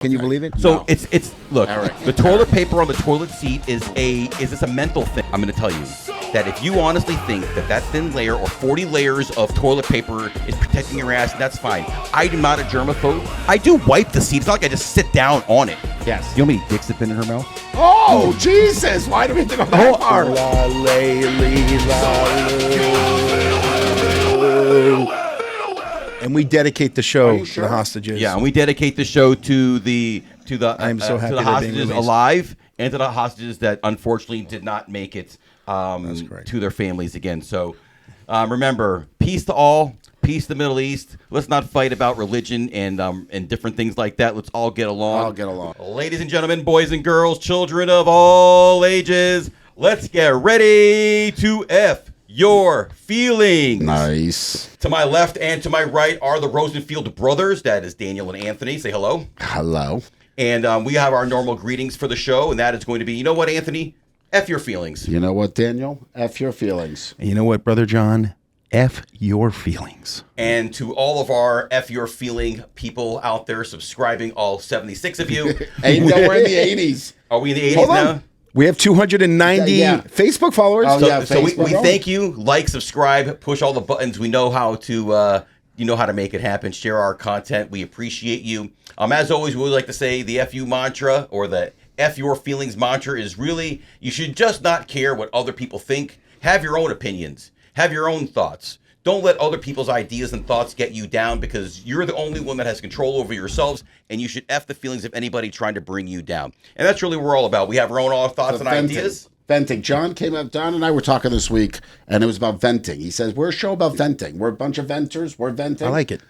Can you believe it? So No. it's look, the toilet paper on the toilet seat is this a mental thing? I'm going to tell you that if you honestly think that thin layer or 40 layers of toilet paper is protecting your ass, that's fine. I am not a germaphobe. I do wipe the seat. It's not like I just sit down on it. Yes. You know how many dicks have been in her mouth? Oh, Jesus. Why do we have to go that far? And we dedicate the show to sure? the hostages. Yeah, and we dedicate the show to the I'm so happy to the they're being hostages released. alive and to the hostages that unfortunately did not make it That's correct. to their families again. So remember, peace to all, peace to the Middle East. Let's not fight about religion and different things like that. Let's all get along. I'll get along. Ladies and gentlemen, boys and girls, children of all ages, let's get ready to F your feelings. Nice. To my left and to my right are the Rosenfield brothers. That is Daniel and Anthony. Say hello. Hello. And we have our normal greetings for the show, and that is going to be, you know what, Anthony? F your feelings. You know what, Daniel? F your feelings. And you know what, Brother John? F your feelings. And to all of our F your feeling people out there subscribing, all 76 of you. Ain't nowhere in the 80s. Are we in the 80s Hold on. now? We have 290 Yeah. Facebook followers. Oh, yeah. So we Facebook. thank you. Like, subscribe, push all the buttons. We know how to make it happen. Share our content. We appreciate you. As always, we would like to say the FU mantra or the F your feelings mantra is really, you should just not care what other people think. Have your own opinions. Have your own thoughts. Don't let other people's ideas and thoughts get you down, because you're the only one that has control over yourselves, and you should F the feelings of anybody trying to bring you down. And that's really what we're all about. We have our own thoughts and ideas. Venting. John and I were talking this week, and it was about venting. He says, we're a show about venting. We're a bunch of venters. We're venting. I like it.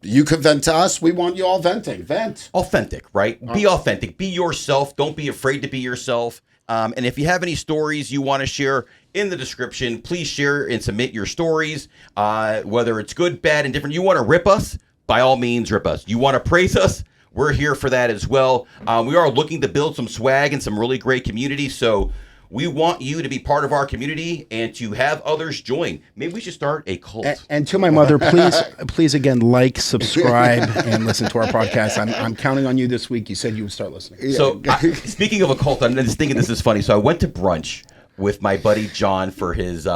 You can vent to us. We want you all venting. Vent. Authentic, right? Be authentic. Be yourself. Don't be afraid to be yourself. And if you have any stories you want to share, in the description, please share and submit your stories, whether it's good, bad, and different. You want to rip us? By all means, rip us. You want to praise us? We're here for that as well. We are looking to build some swag and some really great community, so we want you to be part of our community and to have others join. Maybe we should start a cult. And to my mother, please again, like, subscribe, and listen to our podcast. I'm counting on you this week. You said you would start listening. So, speaking of a cult, I'm just thinking this is funny. So I went to brunch with my buddy John for his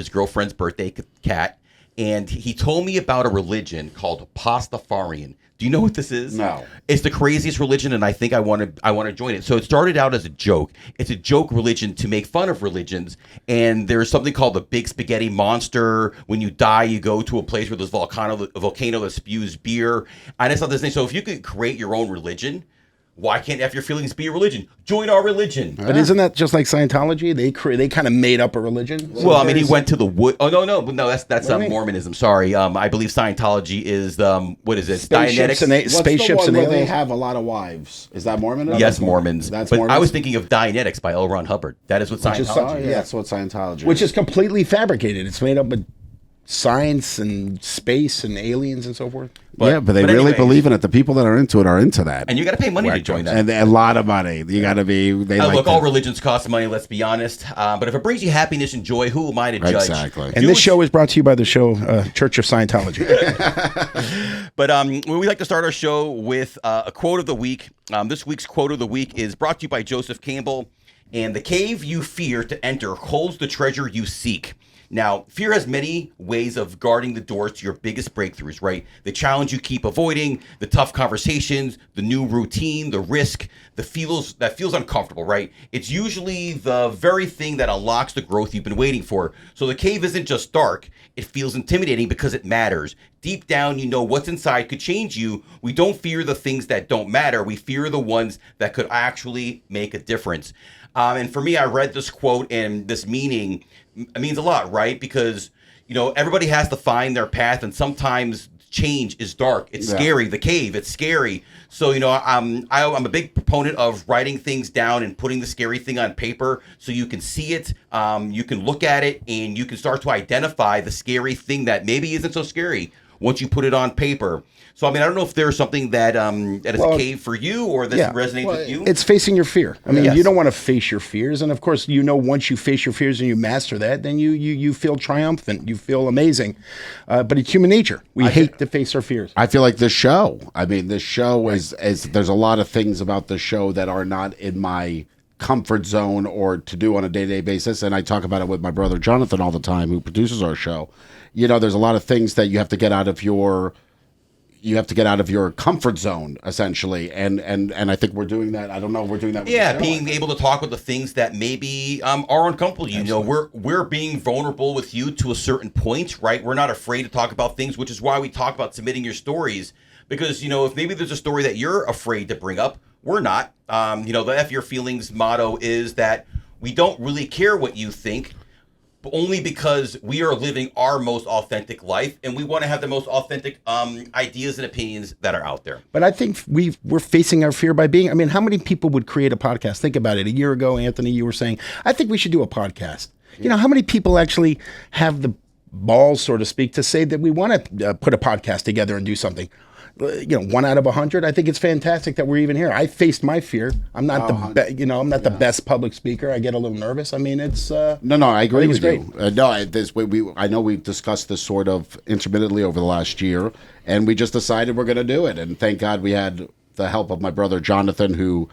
girlfriend's birthday cat, and he told me about a religion called Pastafarian. Do you know what this is? No. It's the craziest religion, and I think I want to join it. So it started out as a joke. It's a joke religion to make fun of religions, and there's something called the Big Spaghetti Monster. When you die, you go to a place where there's a volcano that spews beer. And it's not this thing. So if you could create your own religion, why can't F your feelings be a religion? Join our religion. But isn't that just like Scientology? They kind of made up a religion. Well, I mean, he went to the wood. Oh no, that's do you mean? Mormonism. Sorry, I believe Scientology is what is it? Spaceships Dianetics. and What's spaceships the one and where they aliens. have a lot of wives? Is that Mormonism? Yes, Mormons. That's but Mormons. I was thinking of Dianetics by L. Ron Hubbard. That is what Scientology is. Yeah, that's what Scientology Which is completely fabricated. It's made up of science and space and aliens and so forth. But they really anyways, believe in it. The people that are into it are into that. and you got to pay money to join that. And a lot of money. You got to be. They like Look, that. all religions cost money. Let's be honest. But if it brings you happiness and joy, who am I to judge? Exactly. And this show is brought to you by the show Church of Scientology. But we like to start our show with a quote of the week. This week's quote of the week is brought to you by Joseph Campbell. And the cave you fear to enter holds the treasure you seek. Now, fear has many ways of guarding the doors to your biggest breakthroughs, right? The challenge you keep avoiding, the tough conversations, the new routine, the risk, that feels uncomfortable, right? It's usually the very thing that unlocks the growth you've been waiting for. So the cave isn't just dark. It feels intimidating because it matters. Deep down, you know what's inside could change you. We don't fear the things that don't matter. We fear the ones that could actually make a difference. And for me, I read this quote, and this meaning means a lot, right? Because, everybody has to find their path, and sometimes change is dark. It's scary. The cave, it's scary. So, I'm a big proponent of writing things down and putting the scary thing on paper so you can see it, you can look at it, and you can start to identify the scary thing that maybe isn't so scary. once you put it on paper. So, I mean, I don't know if there's something that that is a cave for you or that resonates with you. It's facing your fear. I mean, Yes. you don't want to face your fears. And of course, once you face your fears and you master that, then you feel triumphant. You feel amazing. But it's human nature. We hate to face our fears. I feel like this show. I mean, this show is there's a lot of things about the show that are not in my comfort zone or to do on a day-to-day basis. And I talk about it with my brother Jonathan all the time, who produces our show. There's a lot of things that you have to get out of your comfort zone, essentially, and I think we're doing that. I don't know if we're doing that. With being able to talk with the things that maybe are uncomfortable. We're being vulnerable with you to a certain point, right? We're not afraid to talk about things, which is why we talk about submitting your stories. Because if maybe there's a story that you're afraid to bring up, we're not. The F Your Feelings motto is that we don't really care what you think, but only because we are living our most authentic life, and we want to have the most authentic ideas and opinions that are out there. But I think we're facing our fear by being. I mean, how many people would create a podcast? Think about it. A year ago, Anthony, you were saying, I think we should do a podcast. How many people actually have the balls, so to speak, to say that we want to put a podcast together and do something? 1 out of 100. I think it's fantastic that we're even here. I faced my fear. I'm not I'm not the best public speaker. I get a little nervous. I mean, it's no. I agree with great. you. I know we've discussed this sort of intermittently over the last year, and we just decided we're going to do it. And thank God we had the help of my brother Jonathan, who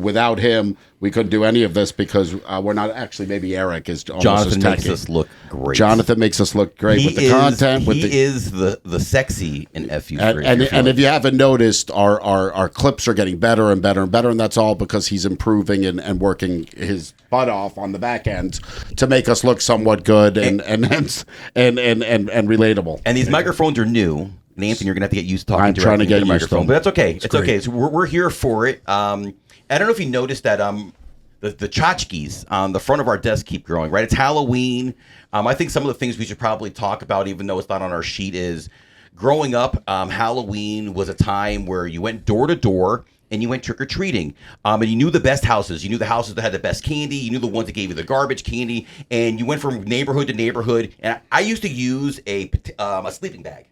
without him we couldn't do any of this, because we're not actually. Maybe Eric is almost Jonathan as makes us look great. Jonathan makes us look great with the content. He is the sexy in FU3. And if you haven't noticed, our clips are getting better and better and better, and that's all because he's improving and working his butt off on the back end to make us look somewhat good and relatable. And these microphones are new. And Anthony, you're gonna have to get used to talking. I'm trying to get the used microphone, to but that's okay. It's great. okay. So we're here for it. I don't know if you noticed that the tchotchkes on the front of our desk keep growing. Right, it's Halloween. I think some of the things we should probably talk about, even though it's not on our sheet, is growing up. Halloween was a time where you went door to door and you went trick-or-treating. And you knew the best houses. You knew the houses that had the best candy. You knew the ones that gave you the garbage candy. And you went from neighborhood to neighborhood. And I used to use a sleeping bag.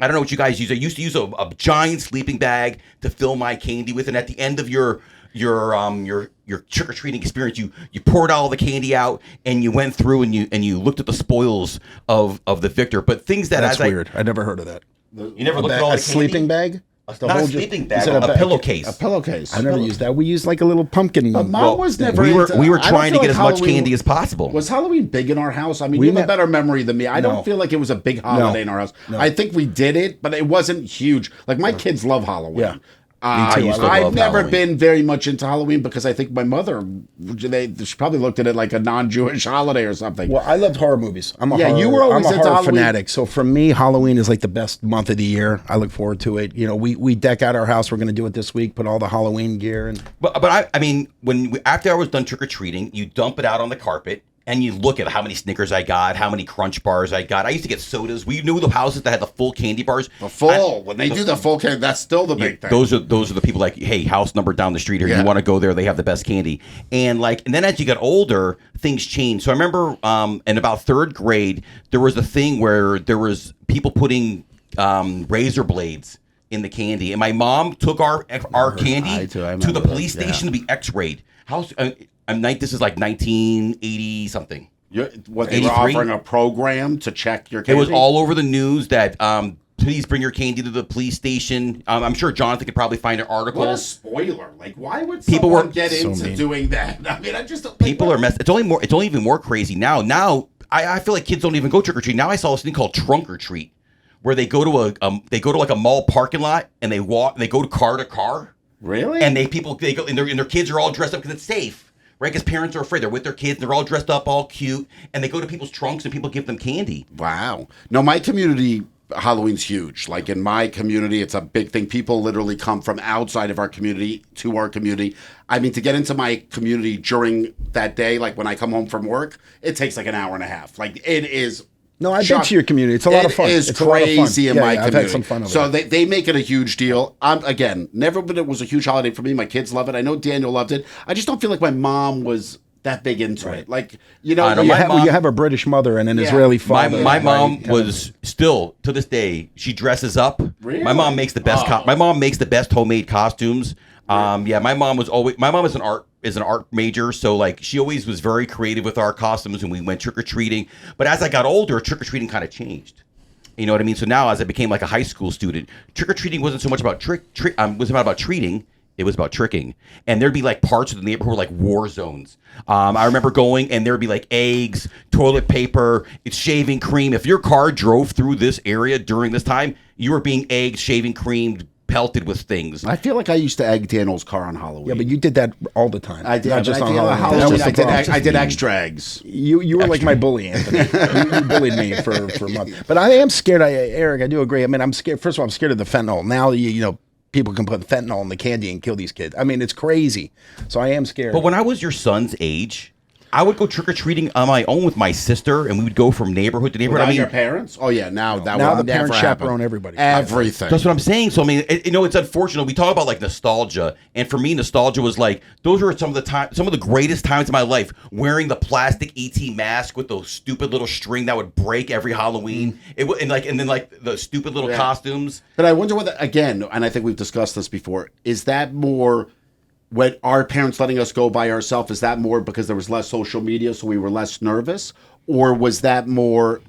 I don't know what you guys use. I used to use a giant sleeping bag to fill my candy with. And at the end of your trick-or-treating experience, you poured all the candy out and you went through and you looked at the spoils of the victor. But things that's weird. I never heard of that. You never looked at all the a sleeping bag? Not a sleeping bag, a pillowcase. A pillowcase. I never used that. We used like a little pumpkin. Mom was never. We were I trying to don't get feel as like much candy as possible. Was Halloween big in our house? I mean, you have a better memory than me. I don't feel like it was a big holiday in our house. No. I think we did it, but it wasn't huge. Like my kids love Halloween. Yeah. I've never been very much into Halloween because I think my mother, she probably looked at it like a non-Jewish holiday or something. Well, I loved horror movies. I'm a you were always I'm a into horror Halloween. fanatic. So for me, Halloween is like the best month of the year. I look forward to it. We deck out our house. We're going to do it this week. Put all the Halloween gear in. But I mean, after I was done trick or treating, you dump it out on the carpet. And you look at how many Snickers I got, how many Crunch bars I got. I used to get sodas. We knew the houses that had the full candy bars. When they do the full candy, that's still the big thing. Those are the people like, hey, house number down the street here. You want to go there? They have the best candy. And then as you get older, things change. So I remember in about third grade, there was a thing where there was people putting razor blades in the candy, and my mom took our candy to the police station to be X-rayed. This is like 1980 something. What they were offering a program to check your candy? It was all over the news that please bring your candy to the police station. I'm sure Jonathan could probably find an article. What a spoiler! Like, why would someone get into doing that? I mean, people are messed. It's only even more crazy now. Now I feel like kids don't even go trick or treat. Now I saw this thing called trunk or treat, where they go to like a mall parking lot and they go car to car. Really? And they go and their kids are all dressed up because it's safe. Right, because parents are afraid. They're with their kids. They're all dressed up, all cute, and they go to people's trunks and people give them candy. Wow. No, my community, Halloween's huge. Like in my community, it's a big thing. People literally come from outside of our community to our community. I mean, to get into my community during that day, like when I come home from work, it takes like an hour and a half. Like it is. No, I've been to your community. It's a lot of fun. It's crazy a lot of fun. In my community. I've had some fun over so there. they make it a huge deal. Again, never been. It was a huge holiday for me. My kids love it. I know Daniel loved it. I just don't feel like my mom was that big into Right. it. Like, I know, You my have, mom- you have a British mother and an Israeli father. My right? mom Kind of- was still to this day. She dresses up. Really? My mom makes the best. My mom makes the best homemade costumes. Yeah, my mom was always. My mom is an art major, so like she always was very creative with our costumes, and we went trick or treating. But as I got older, trick or treating kind of changed. You know what I mean? So now, as I became like a high school student, trick or treating wasn't so much about wasn't about treating. It was about tricking. And there'd be like parts of the neighborhood were like war zones. I remember going and there'd be like eggs, toilet paper, it's shaving cream. If your car drove through this area during this time, you were being egged, shaving cream, pelted with things. I feel like I used to egg Daniel's car on Halloween. Yeah, but you did that all the time. I did. Not just I on did Halloween. That was the problem. I did extra eggs. You were like my bully, Anthony. you bullied me for a month. But I am scared. Eric, I do agree. I mean, I'm scared. First of all, I'm scared of the fentanyl. Now, you know, people can put fentanyl in the candy and kill these kids. I mean, it's crazy. So I am scared. But when I was your son's age, I would go trick-or-treating on my own with my sister, and we would go from neighborhood to neighborhood. Without I mean, your parents? Oh yeah, now that Now would the parents never chaperone happen. everybody. Everything. that's what I'm saying. So I mean, it's unfortunate. We talk about like nostalgia, and for me, nostalgia was like those were some of the greatest times of my life. Wearing the plastic ET mask with those stupid little string that would break every Halloween. And then the stupid little costumes. But I wonder whether, again, and I think we've discussed this before, is that more when our parents letting us go by ourselves, is that more because there was less social media, so we were less nervous? Or was that more,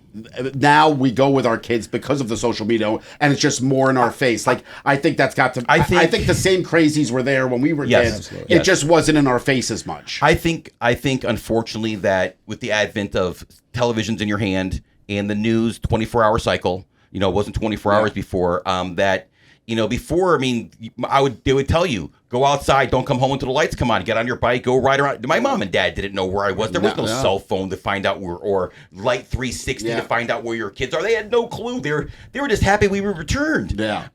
now we go with our kids because of the social media, and it's just more in our face? Like, I think that's got to, I think the same crazies were there when we were Yes, kids. absolutely. It just wasn't in our face as much. I think unfortunately that with the advent of televisions in your hand and the news 24-hour cycle, you know, it wasn't 24 hours before, that, you know, before, I mean, they would tell you, go outside, don't come home until the lights come on, get on your bike, go ride around. My mom and dad didn't know where I was. There was no cell phone to find out where, or Light 360 to find out where your kids are. They had no clue. They were just happy we were returned. Yeah.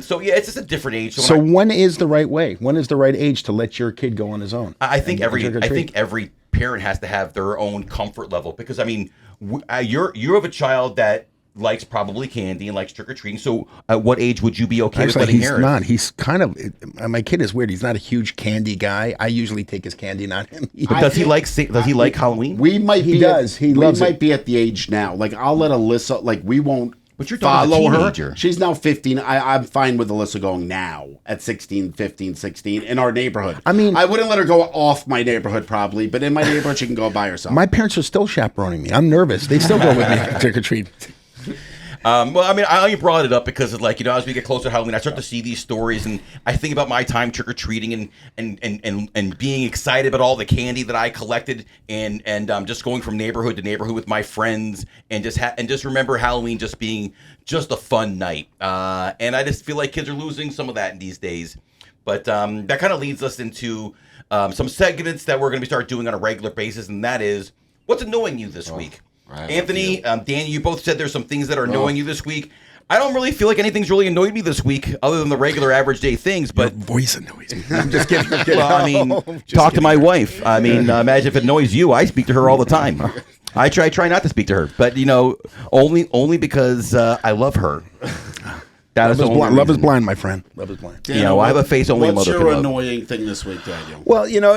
So yeah, it's just a different age. So when is the right way? When is the right age to let your kid go on his own? I think and trick or treat? every parent has to have their own comfort level, because I mean, you have a child that likes probably candy and likes trick or treating. So at what age would you be okay with letting he's Harris? not. He's kind of. My kid is weird. He's not a huge candy guy. I usually take his candy, not him. But does he like Halloween? We might He be does. He loves might it. be at the age now. Like, I'll let Alyssa, like, we won't But your daughter's a follow her. teenager. She's now 15. I'm fine with Alyssa going now at 16, 15, 16 in our neighborhood. I mean, I wouldn't let her go off my neighborhood probably, but in my neighborhood she can go by herself. My parents are still chaperoning me. I'm nervous. They still go with me trick or treat. Well, I mean, I only brought it up because of, like, you know, as we get closer to Halloween, I start to see these stories, and I think about my time trick or treating and being excited about all the candy that I collected, and just going from neighborhood to neighborhood with my friends, and just remember Halloween just being just a fun night. And I just feel like kids are losing some of that in these days. But that kind of leads us into some segments that we're going to start doing on a regular basis, and that is, what's annoying you this week? Anthony, Danny, you both said there's some things that are annoying you this week. I don't really feel like anything's really annoyed me this week, other than the regular average day things. But Your voice annoys me. I'm just kidding. well, I mean, talk to my wife. I mean, imagine if it annoys you. I speak to her all the time. I try not to speak to her, but you know, only because I love her. That is the only Love is reason. blind, my friend. Love is blind. You know, I have a face only a What's mother your can love. annoying thing this week, Daniel? Well, you know,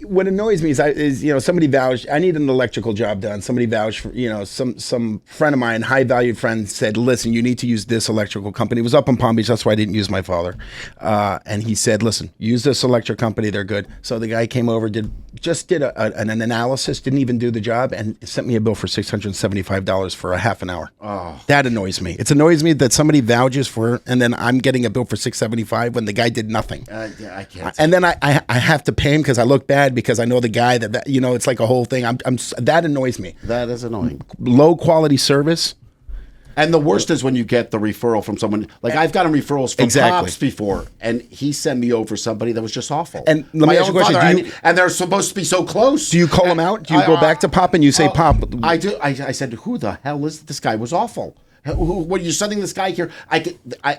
what annoys me is you know, somebody vouched. I need an electrical job done. Somebody vouched for, you know, some friend of mine, high valued friend, said, "Listen, you need to use this electrical company." It was up in Palm Beach. That's why I didn't use my father. And he said, "Listen, use this electric company. They're good." So the guy came over, did an analysis, didn't even do the job, and sent me a bill for $675 for a half an hour. Oh, that annoys me. It annoys me that somebody vouches for, and then I'm getting a bill for $675 when the guy did nothing. Yeah, I can't. And then I have to pay him because I look bad because I know the guy that you know, it's like a whole thing. That annoys me. That is annoying. Low quality service. And the worst is when you get the referral from someone. Like, I've gotten referrals from Exactly. Pops before, and he sent me over somebody that was just awful. And let me ask you a question. And they're supposed to be so close. Do you call him out? Do you go back to Pop and you say, "Pop"? I do. I said, who the hell is this guy? Was awful. What are you sending this guy here?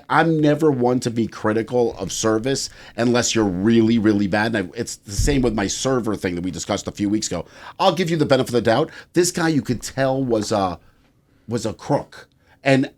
I'm never one to be critical of service unless you're really, really bad. And it's the same with my server thing that we discussed a few weeks ago. I'll give you the benefit of the doubt. This guy, you could tell, was a crook, and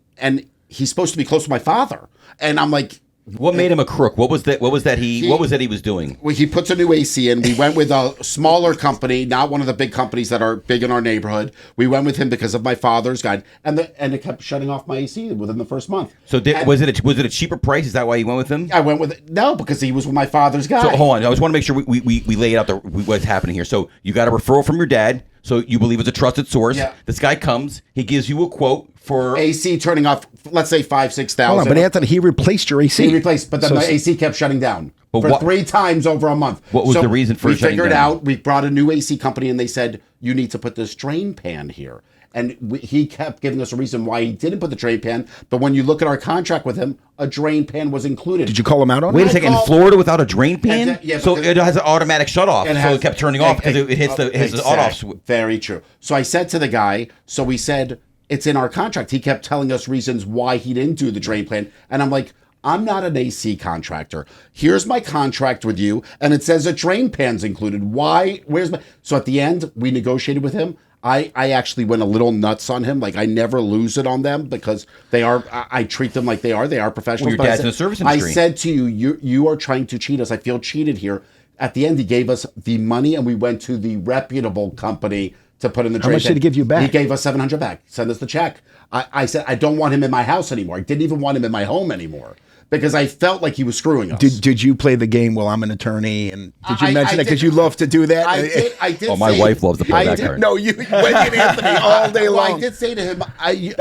he's supposed to be close to my father. And I'm like, What made him a crook? What was that? What was that he was doing? Well, he puts a new AC in. We went with a smaller company, not one of the big companies that are big in our neighborhood. We went with him because of my father's guide, and it kept shutting off my AC within the first month. So was it a cheaper price? Is that why you went with him? I went with no, because he was with my father's guy. So hold on, I just want to make sure we lay it out there what's happening here. So you got a referral from your dad. So you believe it's a trusted source. Yeah. This guy comes, he gives you a quote for AC turning off, let's say 5,000-6,000. Hold on, but Anthony, he replaced your AC. He replaced, but then the AC kept shutting down for 3 times over a month. What was the reason for shutting down? We figured out, we brought a new AC company, and they said, you need to put this drain pan here. And he kept giving us a reason why he didn't put the drain pan. But when you look at our contract with him, a drain pan was included. Did you call him out on it? Wait a second, in Florida without a drain pan? Yeah, so it has an automatic shut off. So it kept turning off because it hits the on-off switch. Very true. So I said to the guy, so we said, it's in our contract. He kept telling us reasons why he didn't do the drain pan. And I'm like, I'm not an AC contractor. Here's my contract with you, and it says a drain pan's included. Why? Where's my... So at the end, we negotiated with him. I actually went a little nuts on him. Like, I never lose it on them because they are... I treat them like they are. They are professionals. Well, your dad's in the service industry. I said to you, you are trying to cheat us. I feel cheated here. At the end, he gave us the money, and we went to the reputable company to put in the drain. How much did he give you back? He gave us $700 back. Send us the check. I said, I don't want him in my house anymore. I didn't even want him in my home anymore because I felt like he was screwing us. Did you play the game, well, I'm an attorney, and did you mention that because you love to do that? I did. Oh, my wife loves to play that card. No, you went in Anthony all day long. I did say to him,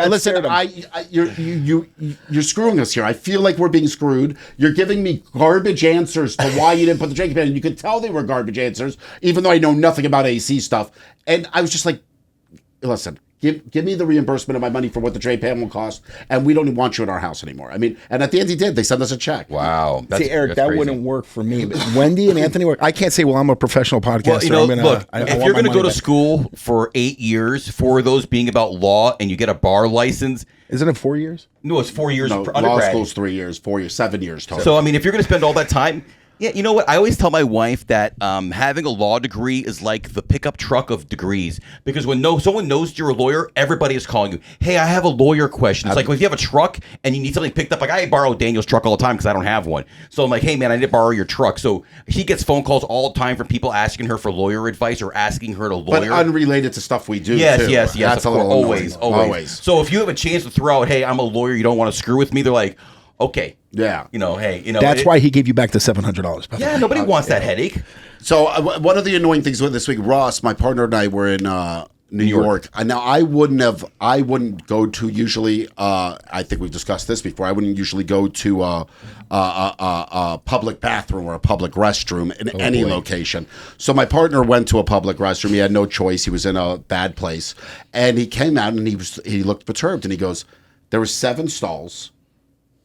listen, you're screwing us here. I feel like we're being screwed. You're giving me garbage answers to why you didn't put the drain pan in. You could tell they were garbage answers, even though I know nothing about AC stuff. And I was just like, listen, give me the reimbursement of my money for what the drain pan will cost, and we don't want you in our house anymore. I mean, and at the end he did. They sent us a check. Wow. See, Eric, that wouldn't work for me. But Wendy and Anthony work. I can't say, well, I'm a professional podcaster. Well, look, if you're going to go to school for 8 years, 4 of those being about law, and you get a bar license... Isn't it 4 years? No, it's 4 years for law undergrad. school's 3 years, 4 years, 7 years total. So, I mean, if you're going to spend all that time... Yeah, you know what? I always tell my wife that having a law degree is like the pickup truck of degrees. Because when someone knows you're a lawyer, everybody is calling you. Hey, I have a lawyer question. It's like if you have a truck and you need something picked up. Like I borrow Daniel's truck all the time because I don't have one. So I'm like, hey, man, I need to borrow your truck. So she gets phone calls all the time from people asking her for lawyer advice or asking her to lawyer. But unrelated to stuff we do, yes, too. Yes. That's a little always. So if you have a chance to throw out, hey, I'm a lawyer, you don't want to screw with me, they're like, okay. Yeah. That's why he gave you back the $700. Yeah, nobody wants that headache. So one of the annoying things with this week, Ross, my partner and I were in New York. Now I wouldn't go to usually. I think we've discussed this before. I wouldn't usually go to a public bathroom or a public restroom in any location. So my partner went to a public restroom. He had no choice. He was in a bad place, and he came out and he looked perturbed and he goes, "There were 7 stalls,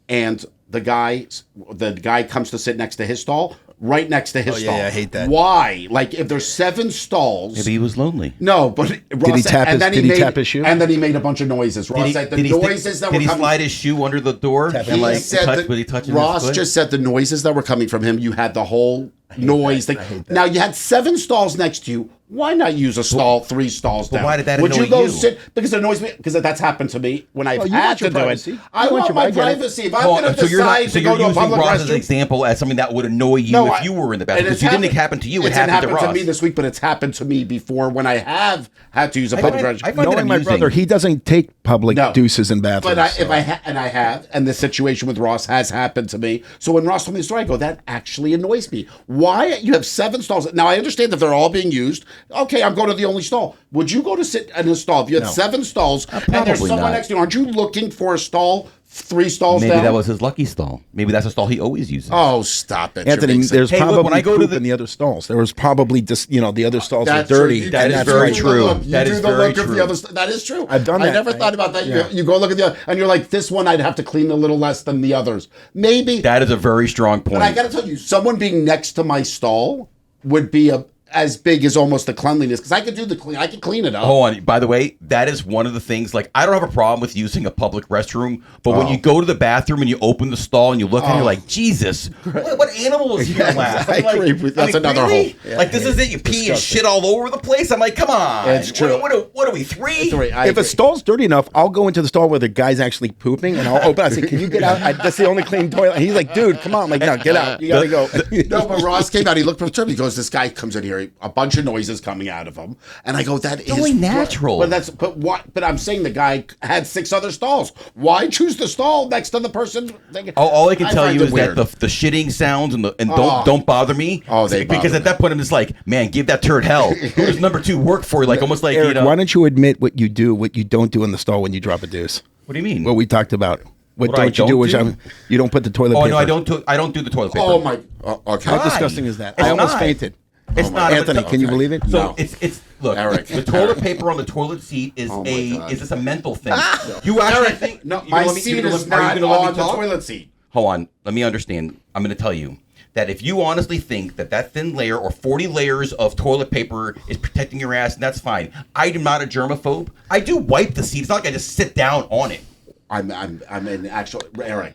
and the guy comes to sit next to his stall." Right next to his stall. Yeah, I hate that. Why? Like, if there's 7 stalls... Maybe he was lonely. No, but... Ross, did he tap his shoe? And then he made a bunch of noises. Ross said the noises that were coming... Did he slide his shoe under the door? Ross just said the noises that were coming from him, you had the whole noise thing. Now, you had 7 stalls next to you. Why not use a stall, 3 stalls down? But why did that Would annoy you go you? sit... Because it annoys me. Because that's happened to me when I've had to do it. I want my privacy. If I'm going to decide to go to a public restroom... Ross as an example as something that would annoy you if you were in the bathroom. Because it didn't happen to you. It happened to Ross. To me this week, but it's happened to me before when I have had to use a public restroom. Knowing my brother, he doesn't take public deuces in bathrooms. But I have, and the situation with Ross has happened to me. So when Ross told me the story, I go, that actually annoys me. Why? You have 7 stalls. Now, I understand that they're all being used. Okay, I'm going to the only stall. Would you go to sit in a stall? If you had 7 stalls and there's someone next to you, aren't you looking for a stall 3 stalls Maybe down? that was his lucky stall. Maybe that's a stall he always uses. Oh, stop it. Anthony, there's probably when I go to in the other stalls. There was probably just, the other stalls are That's dirty. true. That is very true. That is very true. That is true. I've done that. I never thought about that. You go look at the other, and you're like, this one I'd have to clean a little less than the others. Maybe. That is a very strong point. But I got to tell you, someone being next to my stall would be as big as almost the cleanliness because I could do the clean. I could clean it up. Hold on. By the way, that is one of the things. Like, I don't have a problem with using a public restroom, but when you go to the bathroom and you open the stall and you look and you're like, Jesus, what animal was here last? I agree with that's another really? hole. Yeah. Like, this is it. You pee and shit all over the place. I'm like, come on. It's true. What are we, three? If a stall's dirty enough, I'll go into the stall where the guy's actually pooping, and I'll open. I say, "Can you get out? That's the only clean toilet." And he's like, "Dude, come on!" I'm like, "No, get out. You gotta go." No, but Ross came out. He looked perturbed. He goes, "This guy comes in here, a bunch of noises coming out of him," and I go, "That is only natural." But what? But I'm saying the guy had 6 other stalls. Why choose the stall next to the person? All I can tell you is weird. that the shitting sounds and don't bother me. Oh, they bother because at that point I'm just like, man, give that turd hell. Who does number 2 work for? Like almost like Eric, why don't you admit what you do, what you don't do in the stall when you drop a deuce? What do you mean? What we talked about. What I don't you do? Which you don't put the toilet paper. Oh no, I don't do the toilet paper. Oh my. Okay. How disgusting is that? It's I almost not. fainted. It's not Anthony, can you believe it? So No. it's look, Eric. the toilet paper on the toilet seat is Oh my God. is this a mental thing? You actually think No, you my gonna let me- seat you gonna is let- are you not gonna let me on the talk? toilet seat. Hold on, let me understand. I'm going to tell you that if you honestly think that thin layer or 40 layers of toilet paper is protecting your ass, that's fine. I am not a germaphobe. I do wipe the seat. It's not like I just sit down on it. I'm in actual Eric.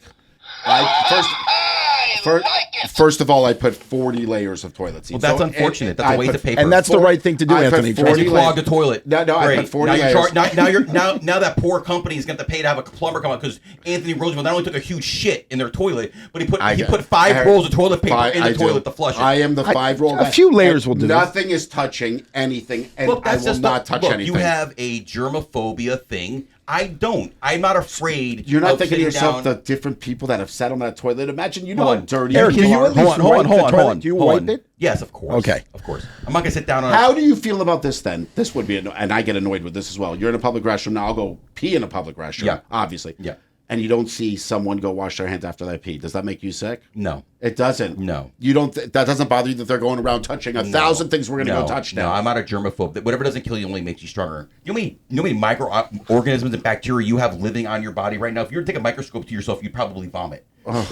First of all, I put 40 layers of toilet seats. Well, that's unfortunate. That's a waste of paper. And that's the right thing to do, I put Anthony. 40 And you clog the toilet. No, I Great. put 40 now layers. Now that poor company is going to pay to have a plumber come out because Anthony Roosevelt not only took a huge shit in their toilet, but he put 5 rolls of toilet paper in the toilet to flush it. I am the 5-roll guy. A few layers will do. Nothing is touching anything, and Look, I that's will just not touch anything. You have a germophobia thing. I don't. I'm not afraid. You're not of thinking to sitting yourself down. the different people that have sat on that toilet. Imagine you know Hold how on. dirty Eric, people can you are. at least Hold wipe on, the hold toilet? on. Do you Hold wipe on. it? Yes, of course. Okay. Of course. I'm not gonna sit down on. How do you feel about this then? This would be, and I get annoyed with this as well. You're in a public restroom. Now I'll go pee in a public restroom. Yeah. Obviously. Yeah. And you don't see someone go wash their hands after they pee. Does that make you sick? No. It doesn't. No. You don't. That doesn't bother you that they're going around touching 1,000 things we're going to go touch now. No, I'm not a germaphobe. Whatever doesn't kill you only makes you stronger. You know how many microorganisms and bacteria you have living on your body right now? If you were to take a microscope to yourself, you'd probably vomit. I'm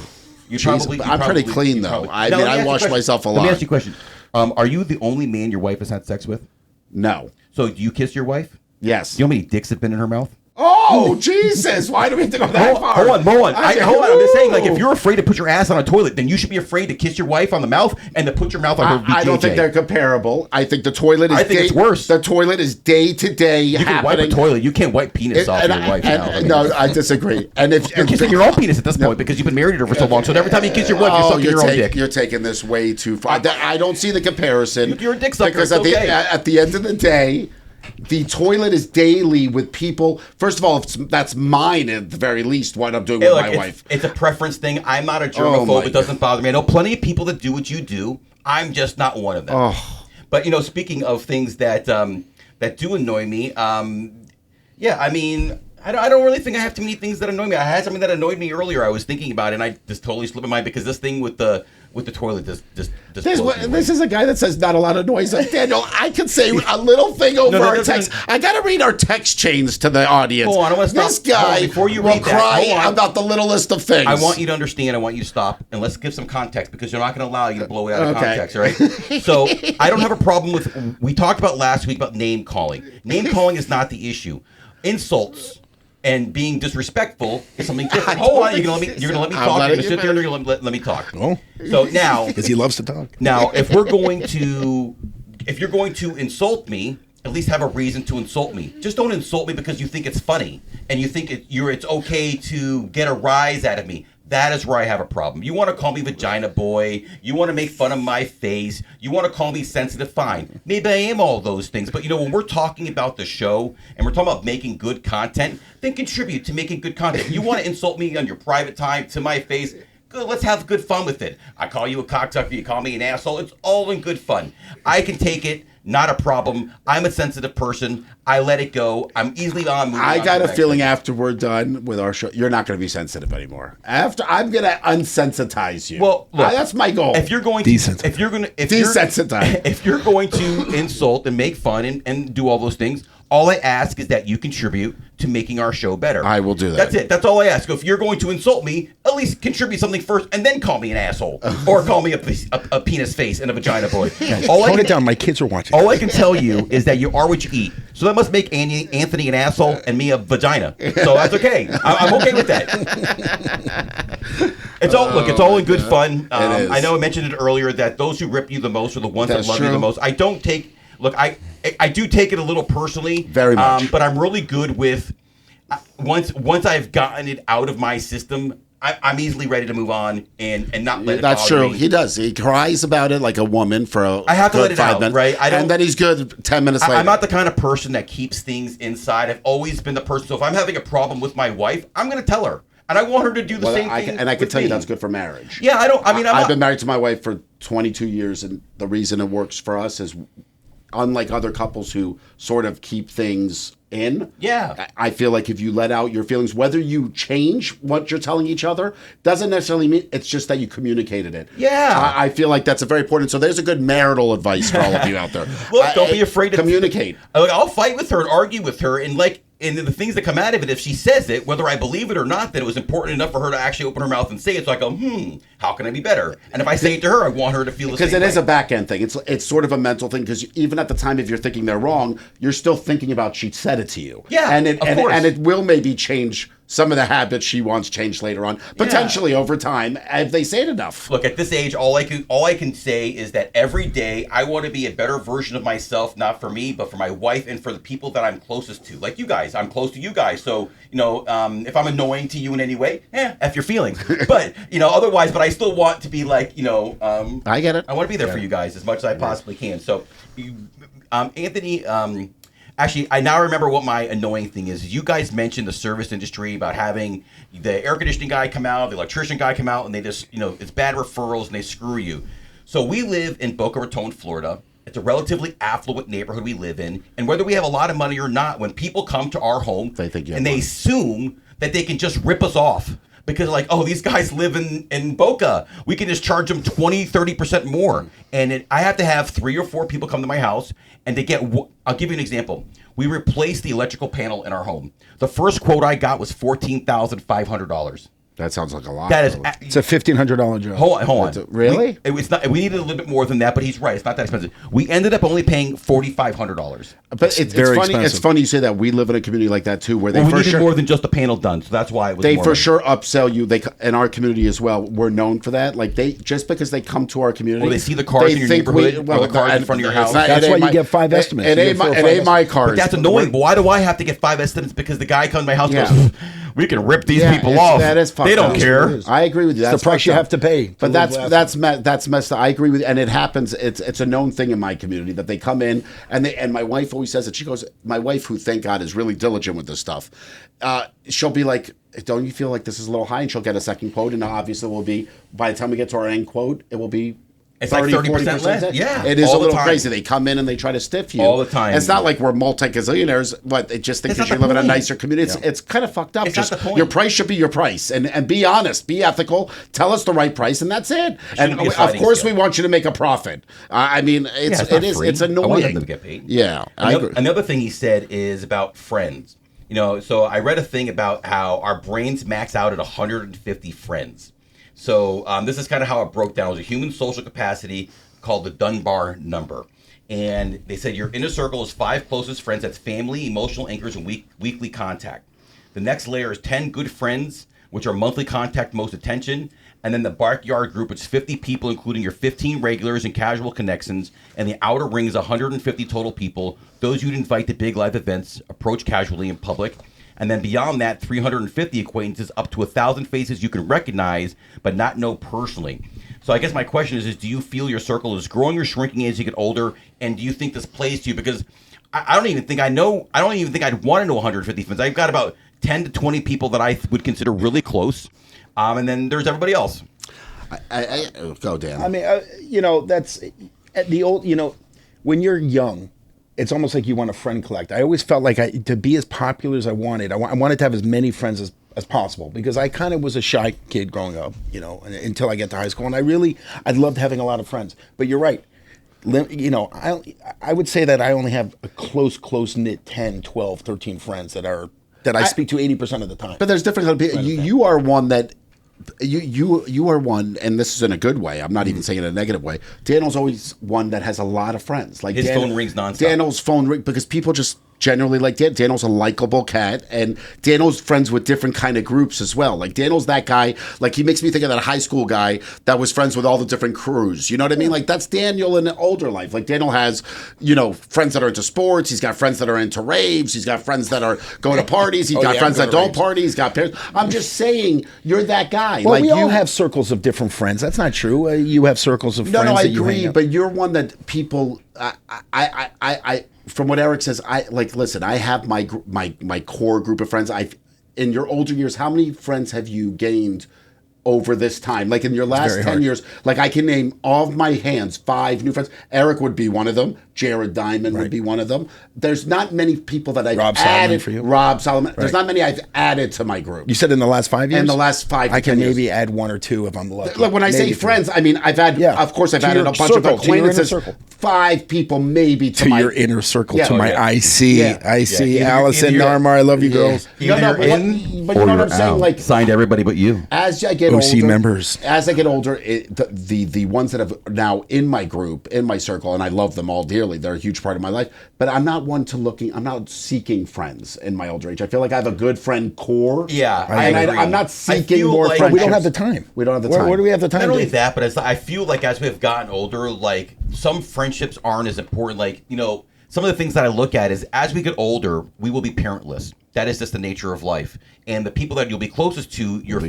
pretty clean though. I wash myself a lot. Let me ask you a question. Are you the only man your wife has had sex with? No. So do you kiss your wife? Yes. Do you know how many dicks have been in her mouth? Oh Jesus! Why do we have to go that far? Hold on. Hold on. I'm just saying, like, if you're afraid to put your ass on a toilet, then you should be afraid to kiss your wife on the mouth and to put your mouth on her BJJ. I don't think they're comparable. I think the toilet is. I think it's worse. The toilet is day to day You can happening. wipe a toilet. You can't wipe penis off your wife now. I mean, no, I disagree. And if you're kissing your own penis at this point because you've been married to her for so long. So every time you kiss your wife, you're sucking your own dick. You're taking this way too far. I don't see the comparison. You're a dick sucker. Because It's okay. at the end of the day, the toilet is daily with people. First of all, that's mine at the very least. What I'm doing with my wife. It's a preference thing. I'm not a germaphobe. It doesn't bother me. I know plenty of people that do what you do. I'm just not one of them. Oh. But speaking of things that that do annoy me, yeah, I mean, I don't really think I have too many things that annoy me. I had something that annoyed me earlier. I was thinking about it, and I just totally slipped my mind because this thing with the toilet just This is a guy that says not a lot of noise. Daniel, I can say a little thing over our text. I got to read our text chains to the audience. Hold on, I wanna stop. This guy Hold on, before you will read that, cry hold on. about the littlest of things. I want you to understand. I want you to stop and let's give some context because you're not going to allow you to blow it out of Okay. context, all right? So I don't have a problem with. We talked about last week about name calling. Name calling is not the issue. Insults and being disrespectful is something different. Hold on, you're gonna let me talk. You're gonna sit there and you're gonna let me talk. Oh. So now, Because he loves to talk. now, if you're going to insult me, at least have a reason to insult me. Just don't insult me because you think it's funny and you think it's okay to get a rise out of me. That is where I have a problem. You want to call me vagina boy. You want to make fun of my face. You want to call me sensitive. Fine. Maybe I am all those things. But when we're talking about the show and we're talking about making good content, then contribute to making good content. You want to insult me on your private time to my face? Good. Let's have good fun with it. I call you a cocksucker. You call me an asshole. It's all in good fun. I can take it. Not a problem. I'm a sensitive person. I let it go. I'm easily on. I got a feeling after we're done with our show, you're not going to be sensitive anymore. I'm going to unsensitize you. Well, look, that's my goal. If you're going Desensitize. if you're going to Desensitize. if you're going to insult and make fun and do all those things, All I ask is that you contribute to making our show better. I will do that. That's it. That's all I ask. If you're going to insult me, at least contribute something first, and then call me an asshole, or call me a penis face and a vagina boy. Tone it down. My kids are watching. All I can tell you is that you are what you eat. So that must make Anthony an asshole and me a vagina. So that's okay. I'm okay with that. It's all in good fun. I know I mentioned it earlier that those who rip you the most are the ones that love you the most. I don't take. Look, I do take it a little personally, very much, but I'm really good with once I've gotten it out of my system. I'm easily ready to move on and not let it That's bother true. me. He does. He cries about it like a woman for a I have to good let it 5 out, minutes, right? And then he's good 10 minutes later. I'm not the kind of person that keeps things inside. I've always been the person. So if I'm having a problem with my wife, I'm going to tell her. And I want her to do the same thing. And I can tell you me. that's good for marriage. Yeah, I've been married to my wife for 22 years, and the reason it works for us is, unlike other couples who sort of keep things in, I feel like if you let out your feelings, whether you change what you're telling each other, doesn't necessarily mean it's just that you communicated it. Yeah. I feel like that's a very important. So there's a good marital advice for all of you out there. Look, don't be afraid to communicate. I'll fight with her and argue with her, and the things that come out of it, if she says it, whether I believe it or not, that it was important enough for her to actually open her mouth and say it. So I go, how can I be better? And if I say it to her, I want her to feel the same way. Because it is a back end thing. It's sort of a mental thing. Because even at the time, if you're thinking they're wrong, you're still thinking about she said it to you. Yeah, and of course. And it will maybe change some of the habits she wants changed later on, potentially over time, if they say it enough. Look, at this age, all I can say is that every day I want to be a better version of myself, not for me, but for my wife and for the people that I'm closest to. Like you guys, I'm close to you guys. So, if I'm annoying to you in any way, F your feelings. But, otherwise, but I still want to be like, I get it. I want to be there for you guys as much as I possibly can. So, Anthony, actually, I now remember what my annoying thing is. You guys mentioned the service industry about having the air conditioning guy come out, the electrician guy come out, and they just, it's bad referrals and they screw you. So we live in Boca Raton, Florida. It's a relatively affluent neighborhood we live in. And whether we have a lot of money or not, when people come to our home, they assume that they can just rip us off. Because these guys live in Boca. We can just charge them 20, 30% more. And I have to have 3 or 4 people come to my house and they get, I'll give you an example. We replaced the electrical panel in our home. The first quote I got was $14,500. That sounds like a lot. That is, it's a $1,500 job. Hold on. Really? It's not. We needed a little bit more than that, but he's right. It's not that expensive. We ended up only paying $4,500. But it's very funny. expensive. It's funny you say that. We live in a community like that too, where they We for needed sure more than just the panel done, so that's why it was. they more for money. sure upsell you. They in our community as well. We're known for that. Like they just because they come to our community, Or they see the cars in your neighborhood, or the cars in front of your house. That's why you get 5 estimates. It ain't my cars. But that's annoying. But why do I have to get 5 estimates? Because the guy comes to my house and goes, we can rip these people off. That is fucked they don't up. care. I agree with you. That's the price you have to pay. But that's messed up. I agree with you. And it happens. It's a known thing in my community that they come in and my wife always says it. She goes, my wife, who thank God is really diligent with this stuff, she'll be like, don't you feel like this is a little high? And she'll get a second quote. And obviously it will be, by the time we get to our end quote, it will be it's 30, like 30% less. Yeah. It is a little crazy. They come in and they try to stiff you. All the time. It's not like we're multi-gazillionaires, but they just think because you live in a nicer community. It's kind of fucked up. It's not the point. Your price should be your price. And be honest. Be ethical. Tell us the right price, and that's it. And of course we want you to make a profit. I mean, it's annoying. I want them to get paid. Yeah. I agree. Another thing he said is about friends. So I read a thing about how our brains max out at 150 friends. So this is kind of how it broke down. It was a human social capacity called the Dunbar number. And they said your inner circle is 5 closest friends. That's family, emotional anchors, and weekly contact. The next layer is 10 good friends, which are monthly contact, most attention. And then the backyard group, which is 50 people, including your 15 regulars and casual connections. And the outer ring is 150 total people. Those you'd invite to big live events, approach casually in public. And then beyond that, 350 acquaintances, up to 1,000 faces you can recognize, but not know personally. So I guess my question is do you feel your circle is growing or shrinking as you get older? And do you think this plays to you? Because I don't even think I'd want to know 150 friends. I've got about 10 to 20 people that I would consider really close. And then there's everybody else. I go, Dan. I mean, that's at the old, when you're young, it's almost like you want a friend collect. I always felt like to be as popular as I wanted. I wanted to have as many friends as possible because I kind of was a shy kid growing up, until I get to high school. And I loved having a lot of friends. But you're right. I would say that I only have a close knit 10, 12, 13 friends that I speak to 80% of the time. But there's different kind of people. You are one that you are one, and this is in a good way. I'm not even saying in a negative way. Daniel's always one that has a lot of friends. Like his phone rings nonstop. Daniel's phone ring because people just generally like Dan. Daniel's a likable cat, and Daniel's friends with different kind of groups as well. Like Daniel's that guy. Like he makes me think of that high school guy that was friends with all the different crews. You know what I mean? Like that's Daniel in the older life. Like Daniel has, friends that are into sports. He's got friends that are into raves. He's got friends that are going to parties. He's got friends that don't party. He's got parents. I'm just saying, you're that guy. Well, like we all have circles of different friends. That's not true. You have circles of friends. No, I that you hang agree. out. But you're one that people. I from what Eric says, listen. I have my core group of friends. In your older years, how many friends have you gained over this time? Like in your last 10 years, like I can name off my hands 5 new friends. Eric would be one of them. Jared Diamond would be one of them. There's not many people that I've added. For you. Rob Solomon. Right. There's not many I've added to my group. You said in the last 5 years? In the last 5 I can years. maybe add 1 or 2 if I'm lucky. Look, when I say friends, I mean, I've had, of course, I've added a bunch of acquaintances. 5 people maybe to my your inner circle, to my IC. Yeah. I see Allison, Narmar, I love you girls. But you know what I'm saying? Like, signed everybody but you. As I get OC older, members. As I get older, the ones that have now in my group, in my circle, and I love them all dearly. They're a huge part of my life. But I'm not one to I'm not seeking friends in my older age. I feel like I have a good friend core. Yeah, I'm not seeking more friends. We don't have the time. We don't have the time. Where do we have the time? Not only that, but I feel like as we have gotten older, like some friendships aren't as important. Like, some of the things that I look at is as we get older, we will be parentless. That is just the nature of life. And the people that you'll be closest to, your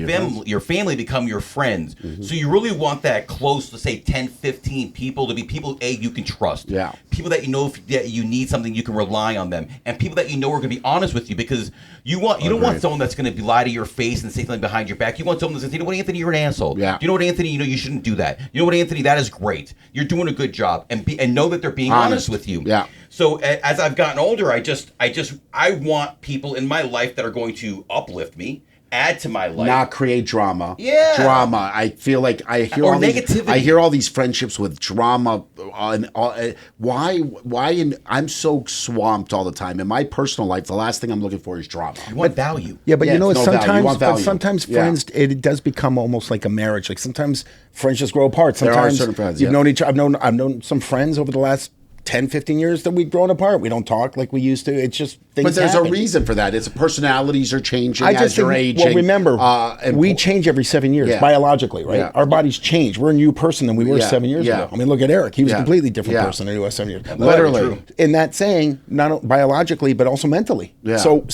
family become your friends. Mm-hmm. So you really want that close, let's say 10, 15 people to be people, you can trust. Yeah. People that that you need something, you can rely on them. And people that are going to be honest with you, because you don't want someone that's going to lie to your face and say something behind your back. You want someone that's going to say, you know what, Anthony, you're an asshole. Yeah. You know what, Anthony, you shouldn't do that. You know what, Anthony, that is great. You're doing a good job. And know that they're being honest with you. Yeah. So as I've gotten older, I want people in my life that are going to uplift me, add to my life, not create drama. Yeah, drama. I feel like I hear or all negativity. I hear all these friendships with drama. Why? I'm so swamped all the time in my personal life. The last thing I'm looking for is drama. You want value. Yeah, but sometimes Yeah. friends, it does become almost like a marriage. Like sometimes friends just grow apart. Sometimes there are certain friends. You've known each. I've known some friends over the last 10, 15 years that we've grown apart. We don't talk like we used to. It's just things But there's happen. a reason for that. It's personalities are changing as you're aging. Well, remember, we change every 7 years, biologically, right? Yeah. Our bodies change. We're a new person than we were 7 years ago. I mean, look at Eric. He was a completely different person than he was 7 years ago. Literally. In that saying, not biologically, but also mentally. Yeah. So